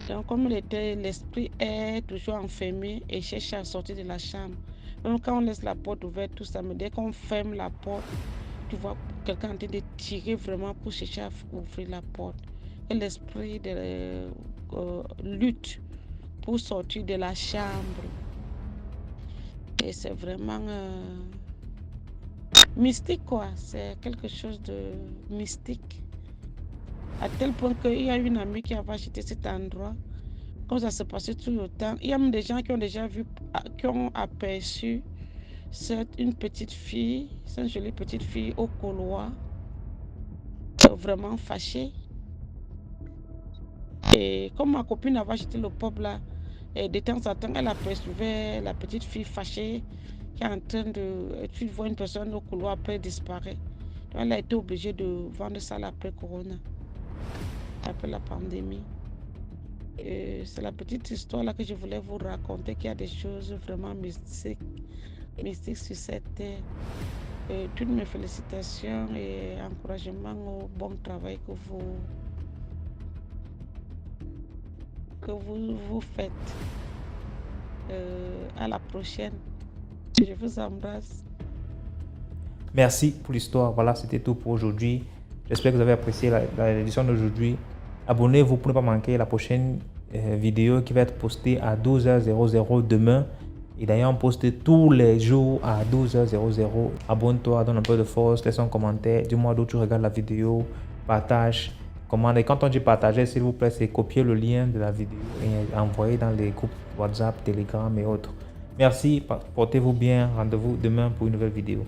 Donc comme l'esprit est toujours enfermé et cherche à sortir de la chambre. Donc quand on laisse la porte ouverte, tout ça, mais dès qu'on ferme la porte, tu vois quelqu'un en train de tirer vraiment pour chercher à ouvrir la porte. Et l'esprit lutte pour sortir de la chambre. Et c'est vraiment mystique quoi, c'est quelque chose de mystique. À tel point qu'il y a une amie qui avait acheté cet endroit. Comme ça se passait tout le temps. Il y a même des gens qui ont déjà vu, qui ont aperçu une petite fille, une jolie petite fille au couloir, vraiment fâchée. Et comme ma copine avait acheté le pub là, et de temps en temps, elle apercevait la petite fille fâchée qui est en train de... Tu vois une personne au couloir, après elle disparaît. Donc elle a été obligée de vendre ça après Corona, après la pandémie. C'est la petite histoire là que je voulais vous raconter, qu'il y a des choses vraiment mystiques sur cette terre. Toutes mes félicitations et encouragements au bon travail que vous faites. À la prochaine. Je vous embrasse. Merci pour l'histoire. Voilà, c'était tout pour aujourd'hui. J'espère que vous avez apprécié l'édition d'aujourd'hui. Abonnez-vous pour ne pas manquer la prochaine vidéo qui va être postée à 12h00 demain. Et d'ailleurs, on poste tous les jours à 12h00. Abonne-toi, donne un peu de force, laisse un commentaire. Dis-moi d'où tu regardes la vidéo, partage, commande. Et quand on dit partager, s'il vous plaît, c'est copier le lien de la vidéo et envoyer dans les groupes WhatsApp, Telegram et autres. Merci, portez-vous bien. Rendez-vous demain pour une nouvelle vidéo.